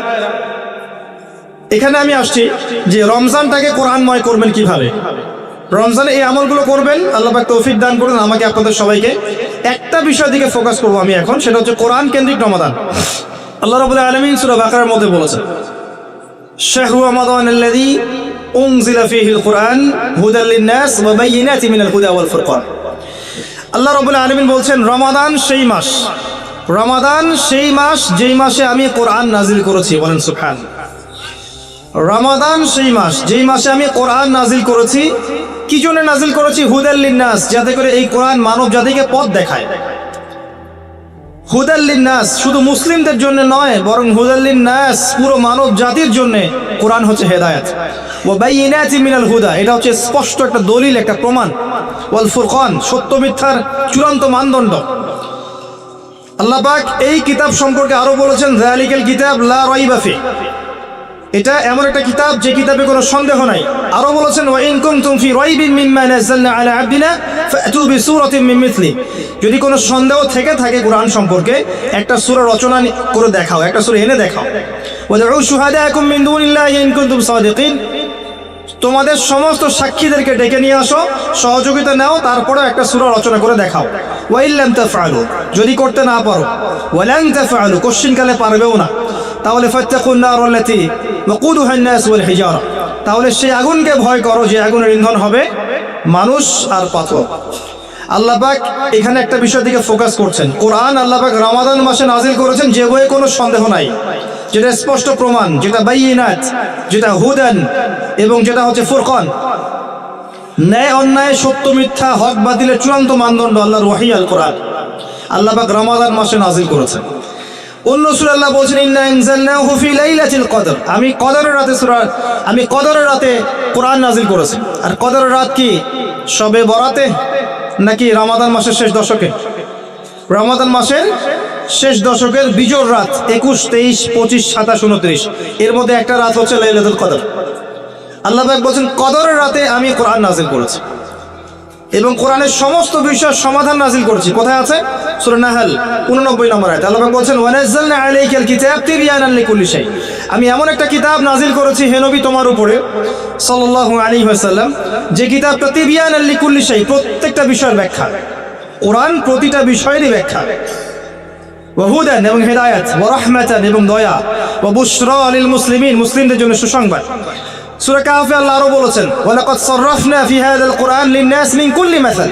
এখানে আমি আসছি যে রমজানটাকে কোরআনময় করবেন কিভাবে। রমজানে এই আমলগুলো করবেন, আল্লাহ পাক তৌফিক দান করুন আমাকে, আপনাদের সবাইকে। একটা বিষয় দিকে ফোকাস করবো আমি এখন, সেটা হচ্ছে কোরআন কেন্দ্রিক রমাদান। আল্লাহ রাব্বুল আলামিন সূরা বাকারার মধ্যে বলেছেন, শাহরু রমাদানাল্লাযী উনজিলা ফীহিল কুরআন হুদাল লিন-নাস ওয়া বায়িনাতিন মিনাল হুদা ওয়াল ফুরকান। আল্লাহ রাব্বুল আলামিন বলছেন, রমাদান সেই মাস, রমাদান সেই মাস যেই মাসে আমি কোরআন নাজিল করেছি। বলেন সুবহানাল্লাহ। রমাদান সেই মাস যেই মাসে আমি কোরআন নাজিল করেছি। কি জন্য নাজিল করেছি? হুদাল লিন-নাস, যাতে করে এই কোরআন মানব জাতিকে পথ দেখায়। হুদাল্লিন নাস, শুধু মুসলিমদের জন্য নয় বরং হুদাল্লিন নাস, পুরো মানব জাতির জন্য কোরআন হচ্ছে হেদায়েত। ওয়া বাইয়িনাতিন মিনাল হুদা, এটা হচ্ছে স্পষ্ট একটা দলিল, একটা প্রমাণ। ওয়াল ফুরকান, সত্য মিথ্যার চূড়ান্ত মানদণ্ড। আল্লাহ পাক এই কিতাব সম্পর্কে আরো বলেছেন যালিকাল কিতাব লা রাইবা ফি, এটা এমন একটা কিতাব যে কিতাবে কোনো সন্দেহ নাই। আরো বলেছেন ওয়া ইন কুনতুম ফি রাইবিন মিম্মা নাযালনা আলা আবদিনা ফাতু বিসূরাতিন মিন মিথলি, যদি কোনো সন্দেহ থেকে থাকে কোরআন সম্পর্কে একটা সূরা রচনা করে দেখাও, একটা সূরা এনে দেখাও। ওয়া দুউ শুহাদাকুম মিন দুনিল্লাহি ইন কুনতুম সাদিকিন, তোমাদের সমস্ত সাক্ষীদেরকে ডেকে নিয়ে আসো, সহযোগিতা নাও, তারপরে একটা সূরা রচনা করে দেখাও। ওয়া ইল্লাম তাফআলু, যদি করতে না পারো, ওয়ালান তাফআলু, কোশ্চিনকালে পারবেও না, তাহলে ফাত্তাকুন নারাল্লাতী ওয়াকুদুহা আন-নাস ওয়াল হিজারা, তাহলে সেই আগুনকে ভয় করো যে আগুনের ইন্ধন হবে মানুষ আর পাথর। আল্লাহ পাক এখানে একটা বিষয় দিকে ফোকাস করছেন। কোরআন আল্লাহ পাক রমাদান মাসে নাজিল করেছেন, যে বইয়ে কোনো সন্দেহ নাই, যেটা স্পষ্ট প্রমাণ, যেটা বাইয়িনাত, যেটা হুদান, এবং যেটা হচ্ছে ফুরকান, ন্যায় অন্যায়, সত্য মিথ্যা, হক বাতিলের চূড়ান্ত মানদণ্ড আল্লাহর ওহী আল কোরআন আল্লাহ পাক রমাদান মাসে নাজিল করেছেন। অন্য সূরা আল্লাহ বলছেন ইন্না আনজালনাহু ফি লাইলাতিল কদর, আমি কদরের রাতে আমি কদরের রাতে কোরআন নাজিল করেছি। আর কদরের রাত কি শবে বরাতে নাকি রমাদান মাসের শেষ দশকে? রমাদান মাসের শেষ দশকের বিজোড় রাত 21, 23, 25, 27, 29, এর মধ্যে একটা রাত হচ্ছে লাইলাতুল কদর। আল্লাহ পাক বলছেন কদরের রাতে আমি কোরআন নাজিল করেছি এবং কোরআনের সমস্ত বিষয়ের সমাধান নাজিল করেছি। কোথায় আছে? সূরা নাহল 89 নম্বর আয়াত আল্লাহ পাক বলছেন ওয়া নাযালনা আলাইকাল কিতাব তিবয়ানান লিকুল্লি শাই, আমি এমন একটা কিতাব নাজিল করেছি হে নবী তোমার উপরে সাল্লাল্লাহু আলাইহি ওয়াসাল্লাম, যে কিতাবটা তিবয়ানান লিকুল্লি শাই, প্রত্যেকটা বিষয়ের ব্যাখ্যা। কোরআন প্রতিটা বিষয়েরই ব্যাখ্যা। ওয়া হুদান, এবং হেদায়েত, ওয়া রাহমাতান, এবং দয়া, ওয়া বুশরা লিল মুসলিমিন, মুসলিমদের জন্য সুসংবাদ। সূরা কাহফে আল্লাহ আরো বলেছেন ওয়ালাকাদ সাররাফনা ফি হাযাল কুরআন লিন-নাস মিন কুল্লি মাসাল,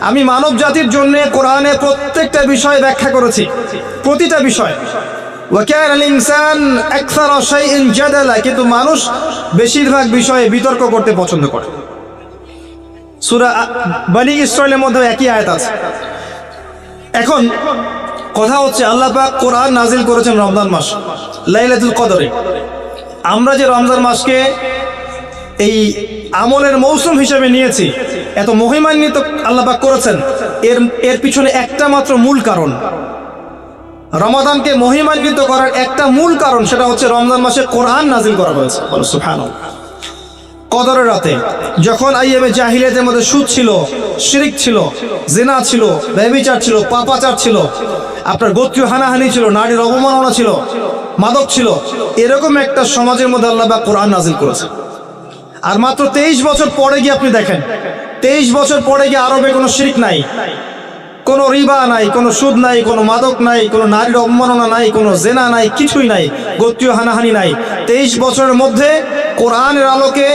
আমি মানব জাতির জন্য কোরআনে প্রত্যেকটা বিষয় ব্যাখ্যা করেছি, প্রতিটা বিষয়। ওয়া কানা আল-ইনসান আকসারা শাইইন জাদালা, কিন্তু মানুষ বেশিরভাগ বিষয়ে বিতর্ক করতে পছন্দ করে। সূরা বনী ইসরাঈলের মধ্যে একই আয়াত আছে। এখন কথা হচ্ছে আল্লাহ পাক কোরআন নাজিল করেছেন রমজান মাস লাইলাতুল কদরে। আমরা যে রমজান মাসকে এই আমলের মৌসুম হিসেবে নিয়েছি, এত মহিমান্বিত আল্লাহ পাক করেছেন, এর পিছনে একটা মাত্র মূল কারণ, রমাদানকে মহিমান্বিত করার একটা মূল কারণ, সেটা হচ্ছে রমজান মাসে কোরআন নাজিল করা হয়েছে। সুবহানাল্লাহ। কদরের রাতে যখন আইয়ামে জাহিলিয়াতের মধ্যে সুদ ছিল, শিরক ছিল, জিনা ছিল, ব্যভিচার ছিল, পাপাচার ছিল, আপনার গোত্রীয় হানাহানি ছিল, নারীর অবমাননা ছিল, মাদক ছিল, এরকম একটা সমাজের মধ্যে আল্লাহ পাক কোরআন নাজিল করেছে। আর মাত্র 23 বছর পরে গিয়ে আপনি দেখেন, 23 বছর পরে গিয়ে আরবে কোনো শিরক নাই, কোনো রিবা নাই, কোনো সুদ নাই, কোনো মাদক নাই, কোনো নারীর অবমাননা নাই, কোনো জেনা নাই, কিছুই নাই, গোত্রীয় হানাহানি নাই। 23 বছরের মধ্যে কোরআনের আলোকে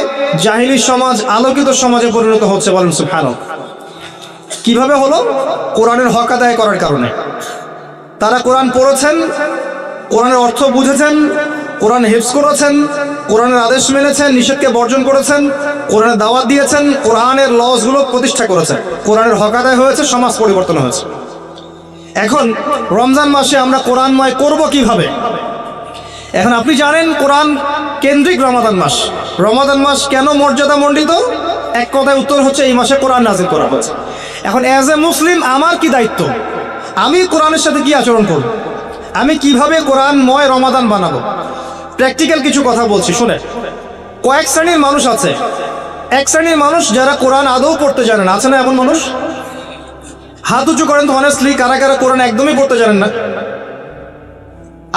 জাহিলি সমাজ আলোকিত সমাজে পরিণত হচ্ছে। বলেন সুবহানাল্লাহ। কিভাবে হলো? কোরআনের হক আদায় করার কারণে। তারা কোরআন পড়েছেন, কোরআনের অর্থ বুঝেছেন, কোরআন হিফজ করেছেন, কোরআনের আদেশ মেনেছেন, নিষেধকে বর্জন করেছেন, কোরআনের দাওয়াত দিয়েছেন, কোরআনের লসগুলো প্রতিষ্ঠা করেছেন, কোরআনের হক আদায় হয়েছে, সমাজ পরিবর্তন হয়েছে। এখন রমজান মাসে আমরা কোরআনময় করব কিভাবে? এখন আপনি জানেন কোরআন কেন্দ্রিক রমাদান মাস। রমাদান মাস কেন মর্যাদা মণ্ডিত? এক কথায় উত্তর হচ্ছে এই মাসে কোরআন নাজিল করা হয়েছে। এখন অ্যাজ এ মুসলিম আমার কি দায়িত্ব? আমি কোরআনের সাথে কি আচরণ করব? আমি কিভাবে কোরআনময় রমাদান বানাবো? প্র্যাকটিক্যাল কিছু কথা বলছি, শুনে। কয়েক শ্রেণীর মানুষ আছে। এক শ্রেণীর মানুষ যারা কোরআন আদৌ পড়তে জানেন, আছে না এমন মানুষ? হাত উঁচু করেন তো অনেস্টলি, কারা কারা কোরআন একদমই পড়তে জানেন না?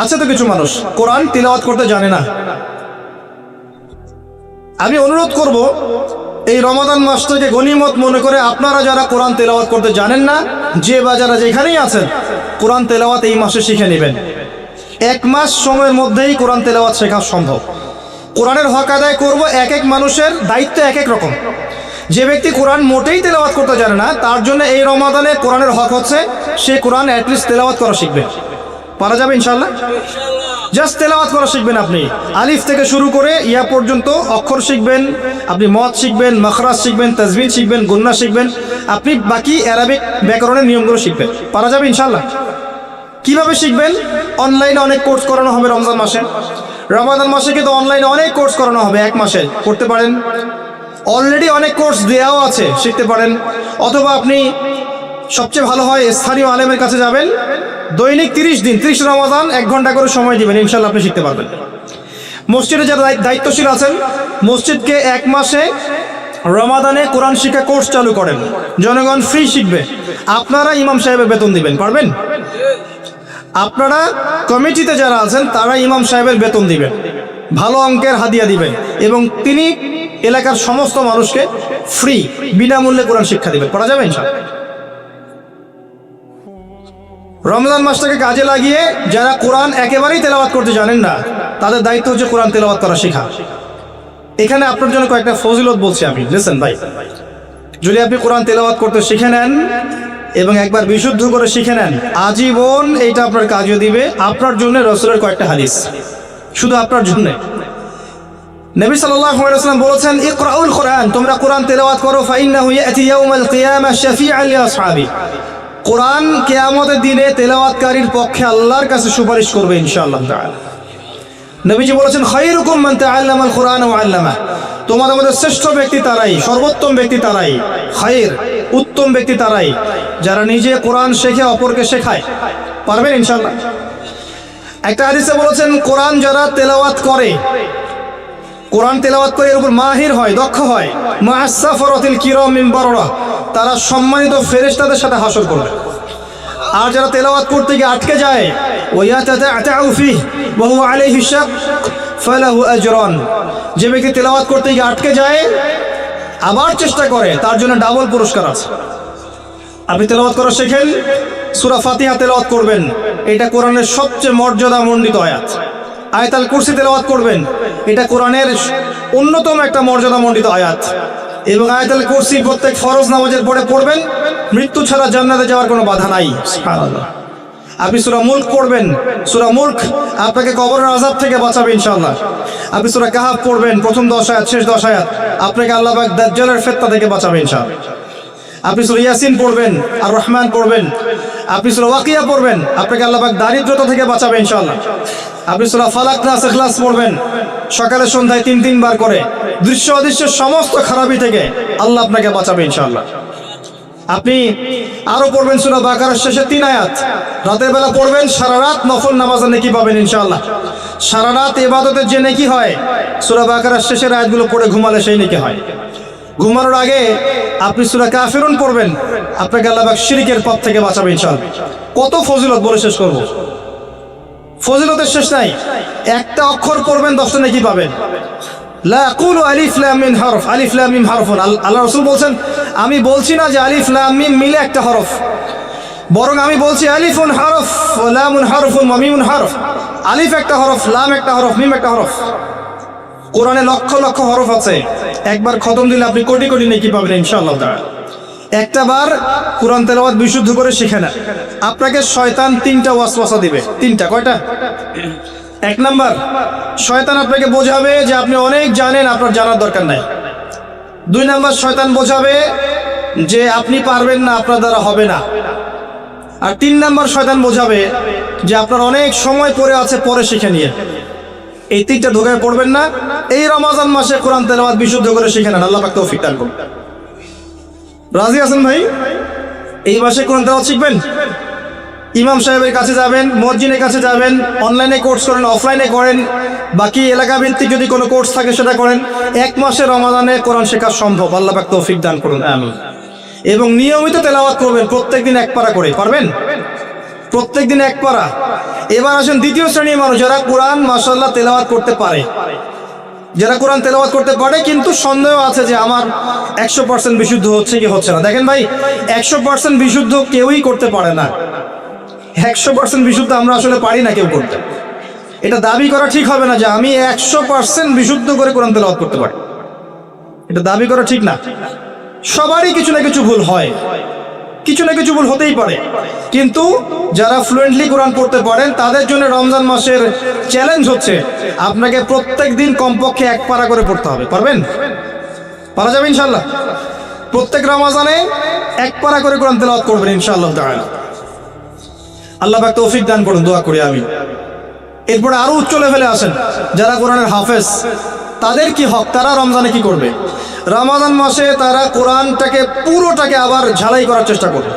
আছে তো কিছু মানুষ কোরআন তিলাওয়াত করতে জানে না। আমি অনুরোধ করব এই রমাদান মাসটাকে গনিমত মনে করে আপনারা যারা কোরআন তেলাওয়াত করতে জানেন না, যে বা যারা যেখানেই আছেন, কোরআন তেলাওয়াত এই মাসে শিখে নেবেন। 1 মাস সময়ের মধ্যেই কোরআন তেলাওয়াত শেখা সম্ভব। কোরআনের হক আদায় করব, এক এক মানুষের দায়িত্ব এক এক রকম। যে ব্যক্তি কোরআন মোটেই তেলাওয়াত করতে জানে না, তার জন্য এই রমাদানে কোরআনের হক হচ্ছে সে কোরআন অ্যাটলিস্ট তেলাওয়াত করা শিখবে। পারা যাবে ইনশাআল্লাহ? জাস্ট তেলাওয়াত করা শিখবেন। আপনি আলিফ থেকে শুরু করে ইয়া পর্যন্ত অক্ষর শিখবেন, আপনি মদ শিখবেন, মাখরাজ শিখবেন, তাজবিদ শিখবেন, গুন্না শিখবেন, আপনি বাকি অ্যারাবিক ব্যাকরণের নিয়মগুলো শিখবেন। পারা যাবে ইনশাআল্লাহ? কিভাবে শিখবেন? অনলাইনে অনেক কোর্স করানো হবে রমজান মাসে। রমাদান মাসে কিন্তু অনলাইনে অনেক কোর্স করানো হবে, 1 মাসে করতে পারেন। অলরেডি অনেক কোর্স দেওয়াও আছে, শিখতে পারেন। অথবা আপনি সবচেয়ে ভালো হয় স্থানীয় আলেমের কাছে যাবেন, দৈনিক 30 দিন 30 রমাদান 1 ঘন্টা করে সময় দিবেন, ইনশাল্লাহ আপনি শিখতে পারবেন। মসজিদে যারা দায়িত্বশীল আছেন, মসজিদকে 1 মাসে রমাদানে কোরআন শিক্ষা কোর্স চালু করেন, জনগণ ফ্রি শিখবে। আপনারা ইমাম সাহেবের বেতন দিবেন, পারবেন? আপনারা কমিটিতে যারা আছেন তারা ইমাম সাহেবের বেতন দিবেন, ভালো অঙ্কের হাদিয়া দিবেন, এবং তিনি এলাকার সমস্ত মানুষকে ফ্রি বিনামূল্যে কোরআন শিক্ষা দিবেন। করা যাবে ইনশাআল্লাহ। রমজান মাসটাকে কাজে লাগিয়ে যারা কোরআন একেবারেই তেলাওয়াত করতে জানেন না, তাদের দায়িত্ব হচ্ছে কোরআন তেলাওয়াত করা শেখা। এখানে আপনার জন্য কয়েকটা ফজিলত বলছি আমি, লিসেন ভাই। যদি আপনি কোরআন তেলাওয়াত করতে শিখে নেন এবং একবার বিশুদ্ধ করে শিখে নেন, আজীবন এইটা আপনার কাজে দিবে। আপনার জন্য রাসূলের কয়েকটা হাদিস, শুধু আপনার জন্য। নবী সাল্লাল্লাহু আলাইহি ওয়াসাল্লাম বলেছেন, ইকরাউল কোরআন, তোমরা কোরআন তেলাওয়াত করো, ফাইন্নাহু ইয়াতি ইয়াউমাল কিয়ামাহ শাফিআন লিআসহাবি। কোরআন কিয়ামতের দিনে তেলাওয়াতকারীর পক্ষে আল্লাহর কাছে সুপারিশ করবে ইনশাআল্লাহ তাআলা। নবীজি বলেছেন, খায়রুকুম মান তাআল্লামাল কোরআন ওয়া আল্লামা। তোমাদের মধ্যে শ্রেষ্ঠ ব্যক্তি তারাই, সর্বোত্তম ব্যক্তি তারাই, খায়র উত্তম ব্যক্তি তারাই যারা নিজে কোরআন শেখে অপরকে শেখায়। পারবেন ইনশাআল্লাহ। একটা হাদিসে বলেছেন, কোরআন যারা তেলাওয়াত করে, কোরআন তেলাওয়াত করে এর উপর মাহির হয়, দক্ষ হয়, মা'আস সাফরাতিল কিরাম মিন বাররা, তারা সম্মানিত ফেরেশতাদের সাথে হাসর করবে। আর যারা তেলাওয়াত করতে গিয়ে আটকে যায়, ওয়ায়াতাতাউ ফিহি ওয়া হুয়া আলাইহি শাক ফালাহু আজরান, যে ব্যক্তি তেলাওয়াত করতে গিয়ে আটকে যায় আবার চেষ্টা করে, তার জন্য ডাবল পুরস্কার আছে। আপনি তেলাওয়াত করা শেখেন, সূরা ফাতিহা তেলাওয়াত করবেন, এটা কোরআনের সবচেয়ে মর্যাদামণ্ডিত আয়াত। আয়াতুল কুরসি তেলাওয়াত করবেন, এটা কোরআনের অন্যতম একটা মর্যাদামণ্ডিত আয়াত। এবং আয়াতুল কুরসি প্রত্যেক ফরজ নামাজের পরে পড়বেন, মৃত্যু ছাড়া জান্নাতে যাওয়ার কোনো বাধা নাই। সুবহানাল্লাহ। আপনি সূরা মুলক পড়বেন, সূরা মুলক আপনাকে কবরের আযাব থেকে বাঁচাবে ইনশাআল্লাহ। আপনি সূরা কাহাফ পড়বেন, প্রথম 10 আয়াত শেষ 10 আয়াত, আপনাকে আল্লাহ পাক দাজ্জালের ফিতনা থেকে বাঁচাবে ইনশাআল্লাহ। আপনি সূরা ইয়াসিন পড়বেন, আর রহমান পড়বেন, আপনি সূরা ওয়াকিয়া পড়বেন, আপনাকে আল্লাহ পাক দারিদ্রতা থেকে বাঁচাবে ইনশাআল্লাহ। আপনি সূরা ফালাক নাস ইখলাস পড়বেন, সকালে সন্ধ্যায় 3 বার করে, দৃশ্য অদৃশ্যের সমস্ত খারাপি থেকে আল্লাহ আপনাকে বাঁচাবে ইনশাআল্লাহ। আপনি আরো পড়বেন সূরা বাকারার শেষে 3 আয়াত, রাতের বেলা পড়বেন, সারা রাত নফল নামাজের নেকি পাবেন ইনশাআল্লাহ। সারা রাত ইবাদতের যে নেকি হয়, সূরা বাকারার শেষের আয়াতগুলো পড়ে ঘুমালে সেই নেকি হয়। ঘুমানোর আগে আপনি সূরা কাফিরুন পড়বেন, আপনাকে আল্লাহ পাক শিরকের পথ থেকে বাঁচাবে ইনশাআল্লাহ। কত ফজিলত বলে শেষ করব, ফজিলতের শেষ নাই। একটা অক্ষর পড়বেন 10টা নেকি পাবেন। লা আকুলু আলিফ লাম মিম হরফ, আলিফ লাম মিম হরফুন। আল্লাহ রাসূল বলেন, আমি বলছি না যে আলিফ লাম মিম মিলে একটা হরফ, বরং আমি বলছি আলিফুন হরফ ওয়া লামুন হরফুন ওয়া মিমুন হরফ। আলিফ একটা হরফ, লাম একটা হরফ, মিম একটা হরফ। কোরআনে লক্ষ লক্ষ হরফ আছে, একবার খতম দিলে আপনি কোটি কোটি নেকি পাবেন ইনশাআল্লাহ তাআলা। একটা বার কোরআন তেলাওয়াত বিশুদ্ধ করে শিখে না, আপনাকে শয়তান 3টা ওয়াসওয়াসা দিবে। 3টা, কয়টা? 1 নাম্বার, শয়তান আপনাকে বোঝাবে যে আপনি অনেক জানেন, আপনার জানার দরকার নাই। 2 নাম্বার, শয়তান বোঝাবে যে আপনি পারবেন না, আপনার দ্বারা হবে না। আর 3 নাম্বার, শয়তান বোঝাবে যে আপনার অনেক সময় পড়ে আছে, পরে শিখে নিয়ে। এই 3টা ধোকায় পড়বেন না। এই রমজান মাসে কোরআন তেলাওয়াত বিশুদ্ধ করে শিখে নেন, আল্লাহ পাক তৌফিক দান করুন। রাজি আছেন ভাই? এই মাসে কোরআন তেলাওয়াত শিখবেন, ইমাম সাহেবের কাছে যাবেন, মুয়াজ্জিনের কাছে যাবেন, অনলাইনে কোর্স করেন, অফলাইনে করেন, বাকি এলাকা ভিত্তিক যদি কোনো কোর্স থাকে সেটা করেন। 1 মাসে রমাদানে কোরআন শেখা সম্ভব, আল্লাহ পাক তৌফিক দান করুন, আমিন। এবং নিয়মিত তেলাওয়াত করবেন, প্রত্যেকদিন 1 পারা করে। পারবেন? প্রত্যেকদিন 1 পারা। এবার আসেন দ্বিতীয় শ্রেণীর মানুষ, যারা কোরআন মাশাআল্লাহ তেলাওয়াত করতে পারে, যারা কোরআন তেলাওয়াত করতে পারে কিন্তু সন্দেহ আছে যে আমার 100% বিশুদ্ধ হচ্ছে কি হচ্ছে না। দেখেন ভাই, 100% বিশুদ্ধ কেউই করতে পারে না। 100% বিশুদ্ধ আমরা আসলে পারি না কেউ করতে। এটা দাবি করা ঠিক হবে না যে আমি 100% বিশুদ্ধ করে কোরআন তেলাওয়াত করতে পারি, এটা দাবি করা ঠিক না। সবারই কিছু না কিছু ভুল হয়, কিছু না কিছু ভুল হতেই পারে। কিন্তু যারা ফ্লুয়েন্টলি কোরআন পড়তে পারেন তাদের জন্য রমজান মাসের চ্যালেঞ্জ হচ্ছে আপনাকে প্রত্যেক দিন কমপক্ষে 1 পারা করে পড়তে হবে। পারবেন? পারা যাবে ইনশাআল্লাহ। প্রত্যেক রমজানে 1 পারা করে কোরআন তেলাওয়াত করবেন ইনশাআল্লাহ তাআলা। আল্লাহ পাক তৌফিক দান করুন, দোয়া করি আমি। এরপরে আরো উচ্চ লেভেলে আসেন যারা কোরআনের হাফেজ, তাদের কি হক, তারা রমজানে কি করবে? রমাদান মাসে তারা কোরআনটাকে পুরোটাকে আবার ঝালাই করার চেষ্টা করবে।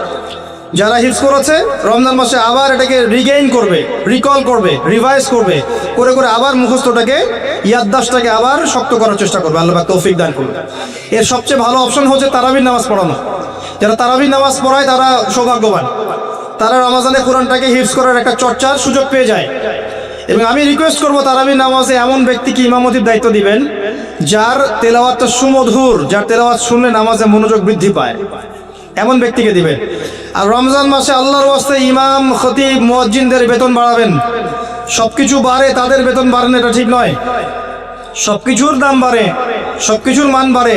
যারা হিফজ করেছে রমজান মাসে আবার এটাকে রিগেইন করবে, রিকল করবে, রিভাইজ করবে, করে করে আবার মুখস্থটাকে, ইয়াদদাশটাকে আবার শক্ত করার চেষ্টা করবে। আল্লাহ পাক তৌফিক দান করবে। এর সবচেয়ে ভালো অপশন হচ্ছে তারাবির নামাজ পড়ানো। যারা তারাবির নামাজ পড়ায় তারা সৌভাগ্যবান, তারা রমজানে কোরআনটাকে হিফজ করার একটা চর্চার সুযোগ পেয়ে যায়। এবং আমি রিকোয়েস্ট করবো তারাবির নামাজে এমন ব্যক্তিকে ইমামতির দায়িত্ব দিবেন যার তেলাওয়াতটা সুমধুর, যার তেলাওয়াত শুনলে নামাজে মনোযোগ বৃদ্ধি পায়, এমন ব্যক্তিকে দিবেন। আর রমজান মাসে আল্লাহর ওয়াস্তে ইমাম, খতিব, মুয়াজ্জিনদের বেতন বাড়াবেন। সবকিছু বাড়ে, তাদের বেতন বাড়ে না, এটা ঠিক নয়। সবকিছুর দাম বাড়ে, সবকিছুর মান বাড়ে,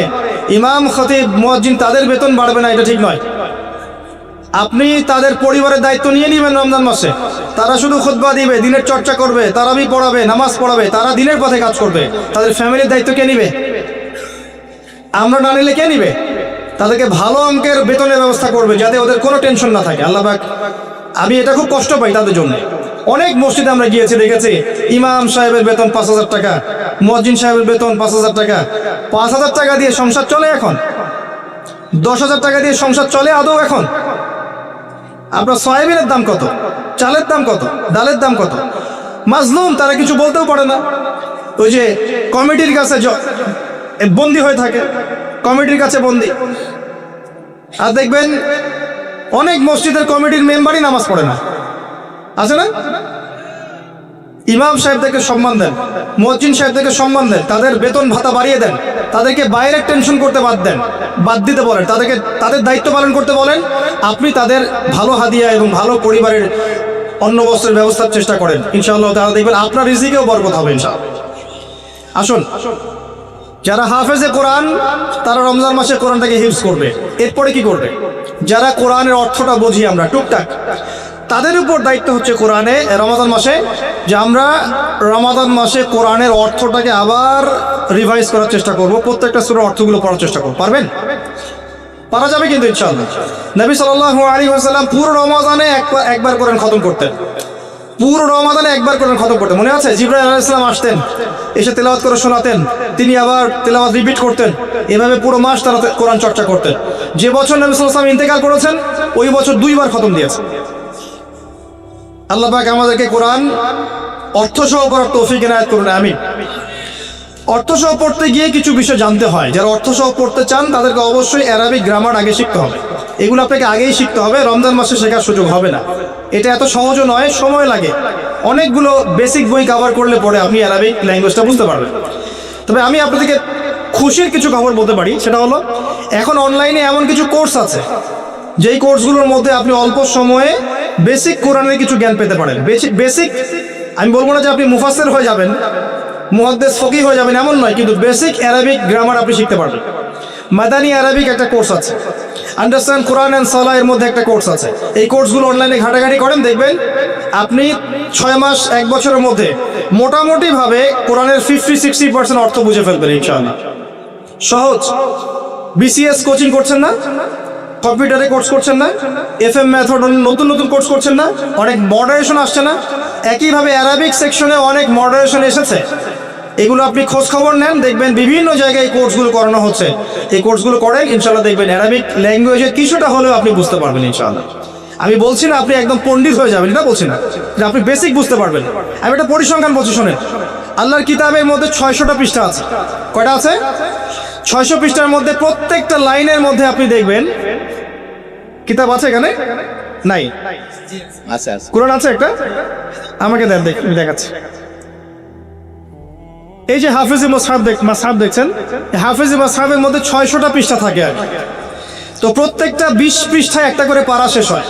ইমাম, খতিব, মুয়াজ্জিন তাদের বেতন বাড়বে না, এটা ঠিক নয়। আপনি তাদের পরিবারের দায়িত্ব নিয়ে নেবেন রমজান মাসে। তারা শুধু খুতবা দিবে, দিনের চর্চা করবে, তারাবি পড়াবে, নামাজ পড়াবে, তারা দিনের পথে কাজ করবে। তাদের ফ্যামিলির দায়িত্ব কে নিবে? আমরা না নিলে কে নিবে? তাদেরকে ভালো অঙ্কের বেতনের ব্যবস্থা করবে যাতে ওদের কোনো টেনশন না থাকে। আল্লাহ পাক, আমি এটা খুব কষ্ট পাই তাদের জন্য। অনেক মসজিদে আমরা গিয়েছি, দেখেছি ইমাম সাহেবের বেতন 5,000 টাকা, মুয়াজ্জিন সাহেবের বেতন 5,000 টাকা। 5,000 টাকা দিয়ে সংসার চলে এখন? 10,000 টাকা দিয়ে সংসার চলে আদৌ এখন? আপনার সয়াবিনের দাম কত, চালের দাম কত, ডালের দাম কত? মাজলুম, তারা কিছু বলতেও পারে না। ওই যে কমিটির কাছে বন্দী হয়ে থাকে, কমিটির কাছে বন্দী। আর দেখবেন অনেক মসজিদের কমিটির মেম্বারই নামাজ পড়ে না, আছে না? ইমাম সাহেবদেরকে সম্মান দেন, মুয়াজ্জিন সাহেবদেরকে সম্মান দেন, তাদের বেতন ভাতা বাড়িয়ে দেন, তাদেরকে বাইরের টেনশন করতে বাদ দিতে বলেন, তাদেরকে তাদের দায়িত্ব পালন করতে বলেন। আপনি তাদের ভালো হাদিয়া এবং ভালো পরিবারের অন্ন বস্ত্রের ব্যবস্থার চেষ্টা করেন, ইনশাআল্লাহ তারা দেখবেন আপনার রিজিকেও বরকত হবে ইনশাআল্লাহ। আসুন, যারা হাফেজে কোরআন তারা রমজান মাসে কোরআনটাকে হিফজ করবে। এরপরে কি করবে? যারা কোরআনের অর্থটা বুঝি আমরা টুকটাক, তাদের উপর দায়িত্ব হচ্ছে কোরআনে রমাদান মাসে যে আমরা রমাদান মাসে কোরআনের অর্থটাকে আবার রিভাইজ করার চেষ্টা করব, প্রত্যেকটা সূরার অর্থগুলো পড়ার চেষ্টা করব। পারবেন? পারা যাবে কিন্তু ইনশাআল্লাহ। নবী সাল্লাল্লাহু আলাইহি ওয়াসাল্লাম পুরো রমাদানে একবার কোরআন খতম করতেন, পুরো রমাদানে একবার কোরআন খতম করতেন। মনে আছে? জিবরাইল আলাইহিস সালাম আসতেন, এসে তেলাওয়াত করে শোনাতেন, তিনি আবার তেলাওয়াত রিপিট করতেন। এভাবে পুরো মাস তারা কোরআন চর্চা করতেন। যে বছর নবী সাল্লাল্লাহু আলাইহি ওয়াসাল্লাম ইন্তেকাল করেছেন ওই বছর 2 বার খতম দিয়েছেন। আল্লাহ পাক আমাদেরকে কোরআন অর্থসহ পড়ার তৌফিক এনায়েত করুন, আমিন। অর্থসহ পড়তে গিয়ে কিছু বিষয় জানতে হয়। যারা অর্থসহ পড়তে চান তাদেরকে অবশ্যই অ্যারাবিক গ্রামার আগে শিখতে হবে। এগুলো আপনাকে আগেই শিখতে হবে, রমজান মাসে শেখার সুযোগ হবে না। এটা এত সহজও নয়, সময় লাগে। অনেকগুলো বেসিক বই কভার করলে পরে আপনি অ্যারাবিক ল্যাঙ্গুয়েজটা বুঝতে পারবেন। তবে আমি আপনাদেরকে খুশির কিছু খবর বলতে পারি, সেটা হলো এখন অনলাইনে এমন কিছু কোর্স আছে যেই কোর্সগুলোর মধ্যে আপনি অল্প সময়ে বেসিক কোরআনের কিছু জ্ঞান পেতে পারেন। বেসিক আমি বলবো না যে আপনি মুফাসসির হয়ে যাবেন, মুহাদ্দিস, ফকিহ হয়ে যাবেন, এমন নয়, কিন্তু বেসিক অ্যারাবিক গ্রামার আপনি শিখতে পারবেন। মাদানী অ্যারাবিক একটা কোর্স আছে, আন্ডারস্ট্যান্ড কোরআন অ্যান্ড সালাহ এর মধ্যে একটা কোর্স আছে। এই কোর্সগুলো অনলাইনে ঘাটাঘাটি করেন, দেখবেন আপনি 6 মাস 1 বছরের মধ্যে মোটামুটিভাবে কোরআনের 50-60% অর্থ বুঝে ফেলবেন ইনশাআল্লাহ। সহজ। বিসিএস কোচিং করছেন না? কম্পিউটারে কোর্স করছেন না? এফএম মেথড নতুন নতুন কোর্স করছেন না? অনেক মডারেশন আসছে না? একইভাবে অ্যারাবিক সেকশনে অনেক মডারেশন এসেছে। এগুলো আপনি খোঁজ খবর নেন, দেখবেন বিভিন্ন জায়গায় এই কোর্সগুলো করানো হচ্ছে। এই কোর্সগুলো করেন, ইনশাআল্লাহ দেখবেন অ্যারাবিক ল্যাঙ্গুয়েজের কিছুটা হলেও আপনি বুঝতে পারবেন ইনশাআল্লাহ। আমি বলছি না আপনি একদম পণ্ডিত হয়ে যাবেন, এটা বলছি না, যে আপনি বেসিক বুঝতে পারবেন। আমি একটা পরিসংখ্যান বলছি, শোনেন। আল্লাহর কিতাবের মধ্যে 600টা পৃষ্ঠা আছে। কয়টা আছে? 600 পৃষ্ঠার মধ্যে প্রত্যেকটা লাইনের মধ্যে আপনি দেখবেন কিতাব আছে, এখানে নাই? আচ্ছা আচ্ছা, কোরআন আছে একটা? আমাকে দেন, দেখাচ্ছি। এই যে হাফেজি মাসহাব দেখছেন, হাফেজি মাসহাবের মধ্যে 600টা পৃষ্ঠা থাকে। আর তো প্রত্যেকটা 20 পৃষ্ঠায় একটা করে পারা শেষ হয়।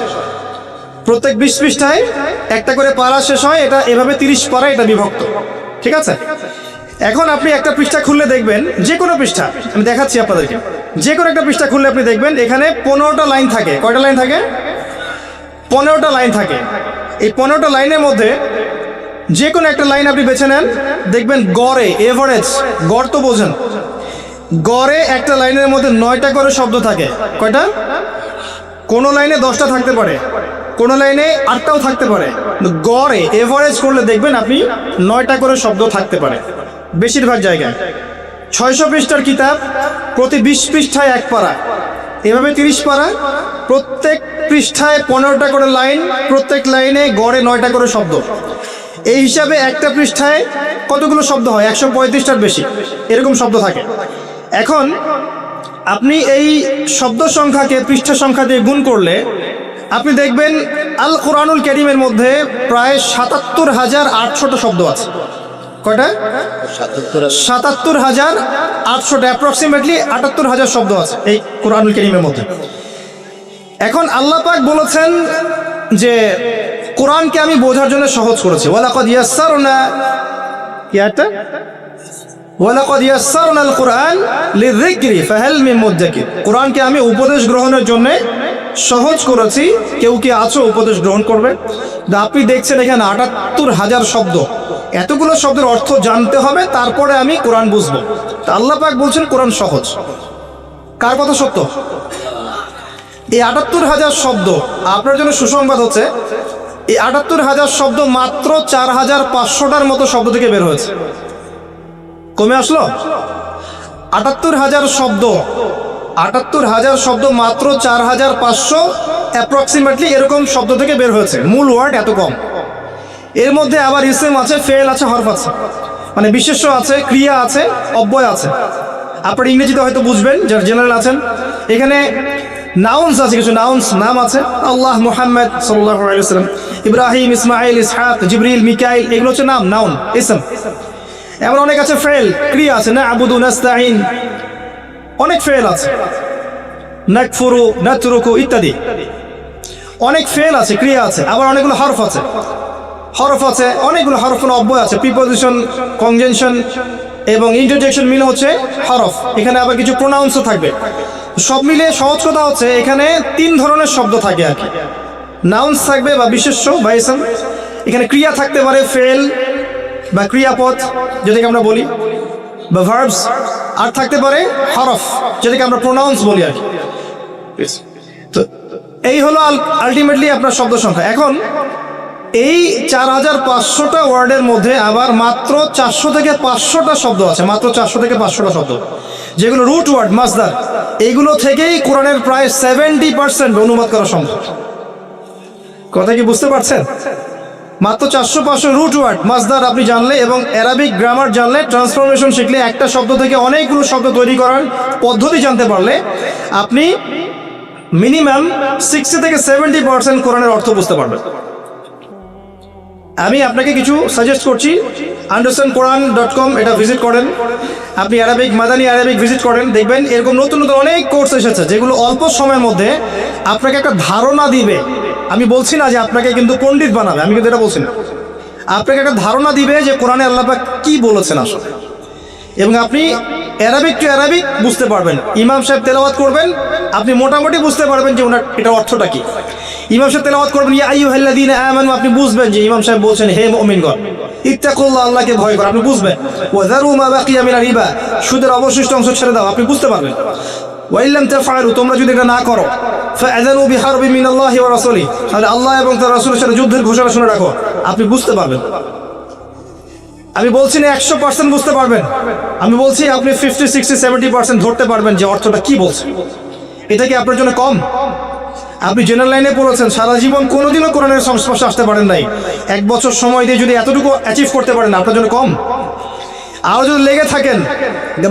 প্রত্যেক 20 পৃষ্ঠায় একটা করে পারা শেষ হয়। এটা এভাবে 30 পারা, এটা বিভক্ত, ঠিক আছে? এখন আপনি একটা পৃষ্ঠা খুললে দেখবেন, যে কোনো পৃষ্ঠা আমি দেখাচ্ছি আপনাদেরকে, যে কোনো একটা পৃষ্ঠা খুললে আপনি দেখবেন এখানে 15টা লাইন থাকে। কয়টা লাইন থাকে? 15টা লাইন থাকে। এই 15টা লাইনের মধ্যে যে কোনো একটা লাইন আপনি বেছে নেন, দেখবেন গড়ে, এভারেজ, গড় তো বোঝেন, গড়ে একটা লাইনের মধ্যে 9টা করে শব্দ থাকে। কয়টা? কোনো লাইনে 10টা থাকতে পারে, কোনো লাইনে 8টাও থাকতে পারে, গড়ে এভারেজ করলে দেখবেন আপনি 9টা করে শব্দ থাকতে পারে বেশিরভাগ জায়গায়। 600 পৃষ্ঠার কিতাব, প্রতি 20 পৃষ্ঠায় 1 পারা, এভাবে 30 পারা, প্রত্যেক পৃষ্ঠায় 15টা করে লাইন, প্রত্যেক লাইনে গড়ে 9টা করে শব্দ। এই হিসাবে একটা পৃষ্ঠায় কতগুলো শব্দ হয়? 135টার বেশি এরকম শব্দ থাকে। এখন আপনি এই শব্দ সংখ্যাকে পৃষ্ঠা সংখ্যা দিয়ে গুণ করলে আপনি দেখবেন আল কোরআনুল কারীমের মধ্যে প্রায় ৭৭,৮০০টা শব্দ আছে। কয়টা? ৭৭,৮০০টা, অ্যাপ্রক্সিমেটলি ৭৮,০০০ শব্দ আছে এই কোরআনুল কারীমের মধ্যে। এখন আল্লাহ পাক বলেছেন যে কোরআনকে আমি বোঝার জন্য সহজ করেছি। ওয়ালাকাদ ইয়াসসারনা, কি এটা? ওয়ালাকাদ ইয়াসসারনাল কুরআন লিযিকরি ফাহাল মিন মুদ্দাকির। কোরআনকে আমি উপদেশ গ্রহণের জন্য সহজ করেছি, কেউ কি আছো উপদেশ গ্রহণ করবে? আপনি দেখছেন এখানে ৭৮,০০০ শব্দ, এতগুলো শব্দের অর্থ জানতে হবে, তারপরে আমি কোরআন বুঝবো। তা আল্লাহ পাক বলছেন কোরআন সহজ। কার কথা সত্য? এই ৭৮,০০০ শব্দ, আপনার জন্য সুসংবাদ হচ্ছে এই ৭৮,০০০ শব্দ মাত্র ৪,৫০০টার মতো শব্দ থেকে বের হয়েছে। কমে আসলো ৭৮,০০০ শব্দ, ৭৮,০০০ শব্দ মাত্র ৪,৫০০ অ্যাপ্রক্সিমেটলি এরকম শব্দ থেকে বের হয়েছে। মূল ওয়ার্ড এত কম। এর মধ্যে আবার ইসম আছে, ফেল আছে, হরফ আছে, মানে বিশেষ্য আছে, ক্রিয়া আছে, অব্যয় আছে। আপনার ইংরেজিতে হয়তো বুঝবেন যারা জেনারেল আছেন। এখানে নাউন্স আছে, কিছু নাউন্স নাম আছে, আল্লাহ, মুহাম্মদ সাল্লাল্লাহু আলাইহি ওয়াসাল্লাম, ইব্রাহিম, ইসমাইল, ইসহাক, জিবরিল, মিকাইল, এগুলো হচ্ছে নাম, নাউন, ইসম। এমন অনেক আছে ফেল, ক্রিয়া আছে, না'বুদু, নাস্তাঈন, অনেক ফেল আছে, নাকফুরু, নাতরুকু ইত্যাদি। অনেক ফেল আছে, ক্রিয়া আছে, আবার অনেকগুলো হরফ আছে, হরফ আছে, অনেকগুলো হরফ, অব্যয় আছে, প্রিপোজিশন, কনজাংশন এবং ইন্টারজেকশন মিলে হচ্ছে হরফ। এখানে আবার কিছু প্রোনাউন্সও থাকবে। সব মিলিয়ে সহজ কথা হচ্ছে এখানে 3 ধরনের শব্দ থাকে আর কি। নাউন্স থাকবে বা বিশেষ্য বা ইসম, এখানে ক্রিয়া থাকতে পারে, ফেল বা ক্রিয়াপদ যেটাকে আমরা বলি, বা ভার্বস, আর থাকতে পারে হরফ যেটাকে আমরা প্রোনাউন্স বলি আর কি। তো এই হলো আলটিমেটলি আপনার শব্দ সংখ্যা। এখন এই ৪,৫০০টা ওয়ার্ডের মধ্যে আবার মাত্র ৪০০ থেকে ৫০০টা শব্দ আছে, মাত্র ৪০০ থেকে ৫০০টা শব্দ, যেগুলো রুট ওয়ার্ড, মাসদার। এইগুলো থেকেই কোরআনের প্রায় 70% অনুবাদ করা সম্ভব। কথা কি বুঝতে পারছেন? মাত্র ৪০০-৫০০ রুট ওয়ার্ড, মাসদার আপনি জানলে এবং অ্যারাবিক গ্রামার জানলে, ট্রান্সফরমেশন শিখলে, একটা শব্দ থেকে অনেকগুলো শব্দ তৈরি করার পদ্ধতি জানতে পারলে আপনি মিনিমাম 60 থেকে 70% কোরআনের অর্থ বুঝতে পারবেন। আমি আপনাকে কিছু সাজেস্ট করছি, understandquran.com, এটা ভিজিট করেন। আপনি অ্যারাবিক, মাদানী অ্যারাবিক ভিজিট করেন, দেখবেন এরকম নতুন নতুন অনেক কোর্স এসেছে যেগুলো অল্প সময়ের মধ্যে আপনাকে একটা ধারণা দিবে। আমি বলছি না যে আপনাকে কিন্তু পণ্ডিত বানাবে, আমি কিন্তু এটা বলছি না। আপনাকে একটা ধারণা দিবে যে কোরআনে আল্লাহ পাক কি বলেছেন আসলে, এবং আপনি অ্যারাবিক টু অ্যারাবিক বুঝতে পারবেন। ইমাম সাহেব তেলাওয়াত করবেন, আপনি মোটামুটি বুঝতে পারবেন যে ওনার এটার অর্থটা কি। ইমাম সাহেব তেলাওয়াত করবেন, ইয়া আইয়ুহাল্লাযীনা আমানু, আপনি বুঝবেন যে ইমাম সাহেব বলছেন হে মুমিনগণ ইত্তাকুল্লাহ, আল্লাহকে ভয় করো, আপনি বুঝবেন। ওয়া যারু মা বাকিয়া মিনার রিবা, সুদের অবশিষ্ট অংশ ছেড়ে দাও, আপনি বুঝতে পারবেন। ওয়া ইল্লাম তাফআলু, তোমরা যদি এটা না করো, ফাআযানু বিহারবিন মিনাল্লাহি ওয়া রাসূলিহি, তাহলে আল্লাহ এবং তার রাসূলের সাথে যুদ্ধের ঘোষণা শুনে রাখো, আপনি বুঝতে পারবেন। আমি বলছি না 100% বুঝতে পারবেন, আমি বলছি আপনি 50, 60, 70% ধরতে পারবেন যে অর্থটা কি বলছে। এটা কি আপনার জন্য কম? আপনি জেনারেল লাইনে পড়েছেন, সারা জীবন কোনোদিনও কোরআনের সংস্পর্শে আসতে পারেন নাই, 1 বছর সময় দিয়ে যদি এতটুকু অ্যাচিভ করতে পারেন, আপনার জন্য কম? আরও যদি লেগে থাকেন,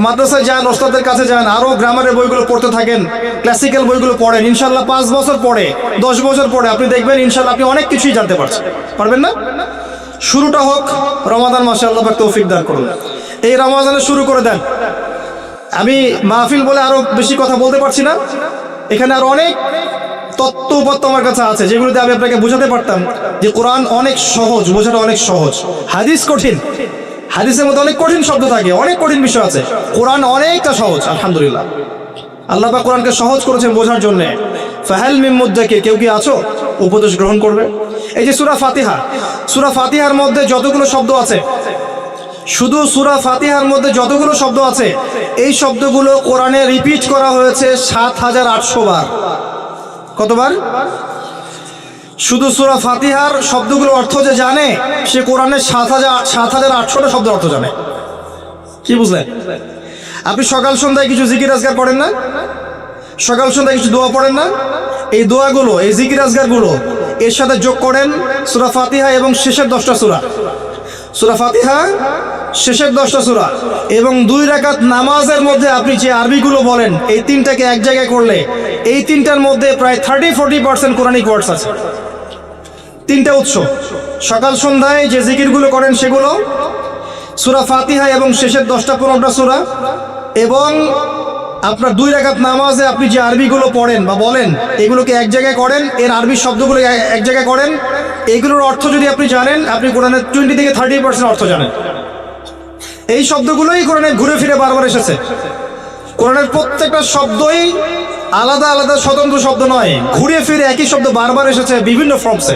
মাদ্রাসায় যান, ওস্তাদের কাছে যান, আরও গ্রামারের বইগুলো পড়তে থাকেন, ক্লাসিক্যাল বইগুলো পড়েন, ইনশাল্লাহ 5 বছর পরে, 10 বছর পরে আপনি দেখবেন ইনশাল্লাহ আপনি অনেক কিছুই জানতে পারবেন না? শুরুটা হোক রমাদান মাসে, আল্লাহ পাক তৌফিক দান করুন। এই রমাদানে শুরু করে দেন। আমি মাহফিল বলে আরো বেশি কথা বলতে পারছি না, এখানে আরো অনেক তত্ত্ব উপাত্ত আমার কাছে আছে যেগুলোতে আমি আপনাকে বোঝাতে পারতাম যে কোরআন অনেক সহজ, বোঝাটা অনেক সহজ। হাদিস কঠিন, হাদিসের মধ্যে অনেক কঠিন শব্দ থাকে, অনেক কঠিন বিষয় আছে। কোরআন অনেকটা সহজ, আলহামদুলিল্লাহ। আল্লাহ পাক কোরআনকে সহজ করেছেন বোঝার জন্য। ফাহাল মিন মুদ্দাকির, কেউ কি আছো উপদেশ গ্রহণ করবে? এই যে সূরা ফাতিহা, সূরা ফাতিহার মধ্যে যতগুলো শব্দ আছে, শুধু সূরা ফাতিহার মধ্যে যতগুলো শব্দ আছে, এই শব্দগুলো কোরআনে রিপিট করা হয়েছে ৭,৮০০ বার। কতবার? শুধু সূরা ফাতিহার শব্দগুলো অর্থ যে জানে, সে কোরআনের ৭,৮০০টা শব্দের অর্থ জানে। কি বুঝলেন? আপনি সকাল সন্ধ্যায় কিছু জিকির আজকার পড়েন না? সকাল সন্ধ্যায় কিছু দোয়া পড়েন না? এই দোয়াগুলো, এই জিকির আজকারগুলো এর সাথে যোগ করেন সূরা ফাতিহা এবং শেষের 10টা সূরা। সূরা ফাতিহা, শেষের 10টা সূরা এবং 2 রাকাত নামাজের মধ্যে আপনি যে আরবিগুলো বলেন, এই তিনটাকে এক জায়গায় করলে এই তিনটার মধ্যে প্রায় 30-40% কোরআনিক ওয়ার্ডস আছে। তিনটা উৎস, সকাল সন্ধ্যায় যে জিকিরগুলো করেন সেগুলো, সূরা ফাতিহা এবং শেষের 10-15টা সূরা, এবং আপনার 2 রাকাত নামাজে আপনি যে আরবিগুলো পড়েন বা বলেন এগুলোকে এক জায়গায় করেন, এর আরবি শব্দগুলো এক জায়গায় করেন। এগুলোর অর্থ যদি আপনি জানেন, আপনি কোরআনের 20-30% অর্থ জানেন। এই শব্দগুলোই কোরআনে ঘুরে ফিরে বারবার এসেছে। কোরআনের প্রত্যেকটা শব্দই আলাদা আলাদা স্বতন্ত্র শব্দ নয়, ঘুরে ফিরে একই শব্দ বারবার এসেছে বিভিন্ন ফর্মসে।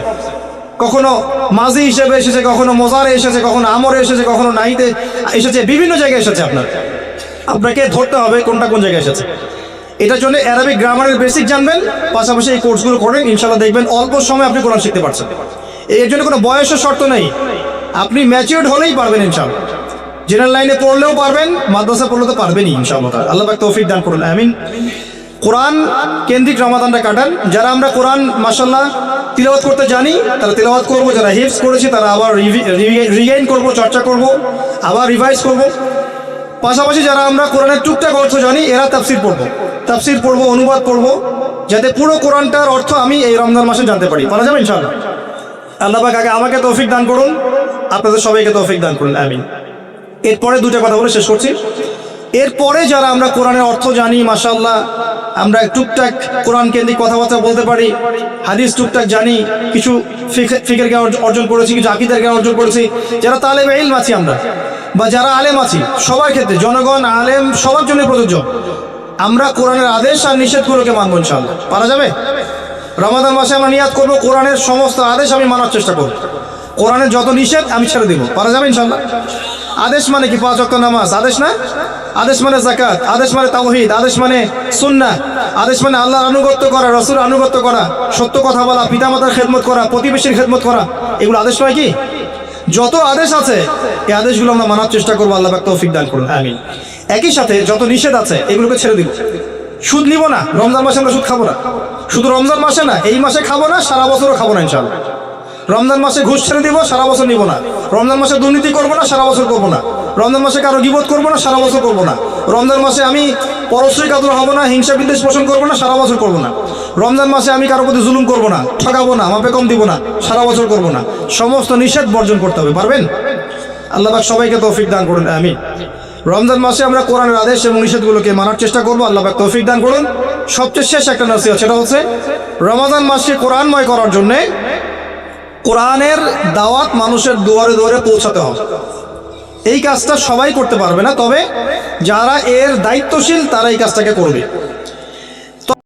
কখনো মাজি হিসেবে এসেছে, কখনো মোজারে এসেছে, কখনো আমরে এসেছে, কখনো নাইতে এসেছে, বিভিন্ন জায়গায় এসেছে। আপনাকে ধরতে হবে কোনটা কোন জায়গায় এসেছে। এটার জন্য অ্যারাবিক গ্রামারের বেসিক জানবেন, পাশাপাশি এই কোর্সগুলো করেন, ইনশাল্লাহ দেখবেন অল্প সময় আপনি কোরআন শিখতে পারছেন। এর জন্য কোনো বয়সের শর্ত নেই, আপনি ম্যাচিউরড হলেই পারবেন ইনশাল্লাহ। জেনারেল লাইনে পড়লেও পারবেন, মাদ্রাসা পড়লে তো পারবেনই ইনশাআল্লাহ। আল্লাহ পাক তৌফিক দান করুন, আমিন। কোরআন কেন্দ্রিক রমাদানটা কাটান। যারা আমরা কোরআন মাশাআল্লাহ তিলাওয়াত করতে জানি তারা তিলাওয়াত করব, যারা হিফজ করেছি তারা আবার রিগাইন করব, চর্চা করব, আবার রিভাইজ করব। পাশাপাশি যারা আমরা কোরআনের টুকটাক অর্থ জানি এরা তাফসির পড়বো, অনুবাদ পড়বো, যাতে পুরো কোরআনটার অর্থ আমি এই রমজান মাসে জানতে পারি। পারা যাবে ইনশাআল্লাহ। আল্লাহ পাক আগে আমাকে তৌফিক দান করুন, আপনাদের সবাইকে তৌফিক দান করুন, আমিন। এরপরে দুটো কথা বলে শেষ করছি। এরপরে যারা আমরা কোরআনের অর্থ জানি, মাশাআল্লাহ আমরা টুকটাক কোরআন কেন্দ্রিক কথাবার্তা বলতে পারি, হাদিস টুকটাক জানি, কিছু ফিকের জ্ঞান অর্জন করেছি, কিছু আকীদার জ্ঞান অর্জন করেছি, যারা তালেবে ইলম আছি আমরা বা যারা আলেম আছি, সবার ক্ষেত্রে, জনগণ আলেম সবার জন্য প্রযোজ্য, আমরা কোরআনের আদেশ আর নিষেধগুলোকে মানব ইনশাআল্লাহ। পারা যাবে? রমাদান মাসে আমরা নিয়াত করবো কোরআনের সমস্ত আদেশ আমি মানার চেষ্টা করব, কোরআনের যত নিষেধ আমি ছেড়ে দেবো। পারা যাবে ইনশাআল্লাহ? আদেশ মানে কি? 5 ওয়াক্ত নামাজ আদেশ না? আদেশ মানে যাকাত, আদেশ মানে তাওহীদ, আদেশ মানে সুন্নাহ, আদেশ মানে আল্লাহর আনুগত্য করা, রাসূলের আনুগত্য করা, সত্য কথা বলা, পিতামাতার খেদমত করা, প্রতিবেশীর খেদমত করা, এগুলো আদেশ নয় কি? যত আদেশ আছে এই আদেশগুলো আমরা মানার চেষ্টা করবো, আল্লাহ পাক তৌফিক দান করুন, আমিন। একই সাথে যত নিষেধ আছে এগুলোকে ছেড়ে দিব। সুদ নিব না, রমজান মাসে আমরা সুদ খাবো না। শুধু রমজান মাসে না, এই মাসে খাবো না, সারা বছরও খাবো না ইনশাআল্লাহ। রমজান মাসে ঘুষ ছেড়ে দিব, সারা বছর নিব না। রমজান মাসে দুর্নীতি করবো না, সারা বছর করবো না। রমজান মাসে কারো গীবত করবো না, সারা বছর করবো না। রমজান মাসে আমি পরশ্রী কাতর হবো না, হিংসা বিদ্বেষ পোষণ করবো না, সারা বছর করবো না। রমজান মাসে আমি কারো প্রতি জুলুম করবো না, ঠকাবো না, মাপে কম দিব না, সারা বছর করবো না। সমস্ত নিষেধ বর্জন করতে হবে। পারবেন? আল্লাহ পাক সবাইকে তৌফিক দান করুন, আমিন। রমজান মাসে আমরা কোরআনের আদেশ এবং নিষেধগুলোকে মানার চেষ্টা করবো, আল্লাহ পাক তৌফিক দান করুন। সবচেয়ে শেষ একটা নসিহত, সেটা হচ্ছে রমাদান মাসকে কোরআনময় করার জন্যে কোরআনের দাওয়াত মানুষের দুয়ারে দুয়ারে পৌঁছাতে হবে। এই কাজটা সবাই করতে পারবে না, তবে যারা এর দায়িত্বশীল তারা এই কাজটাকে করবে।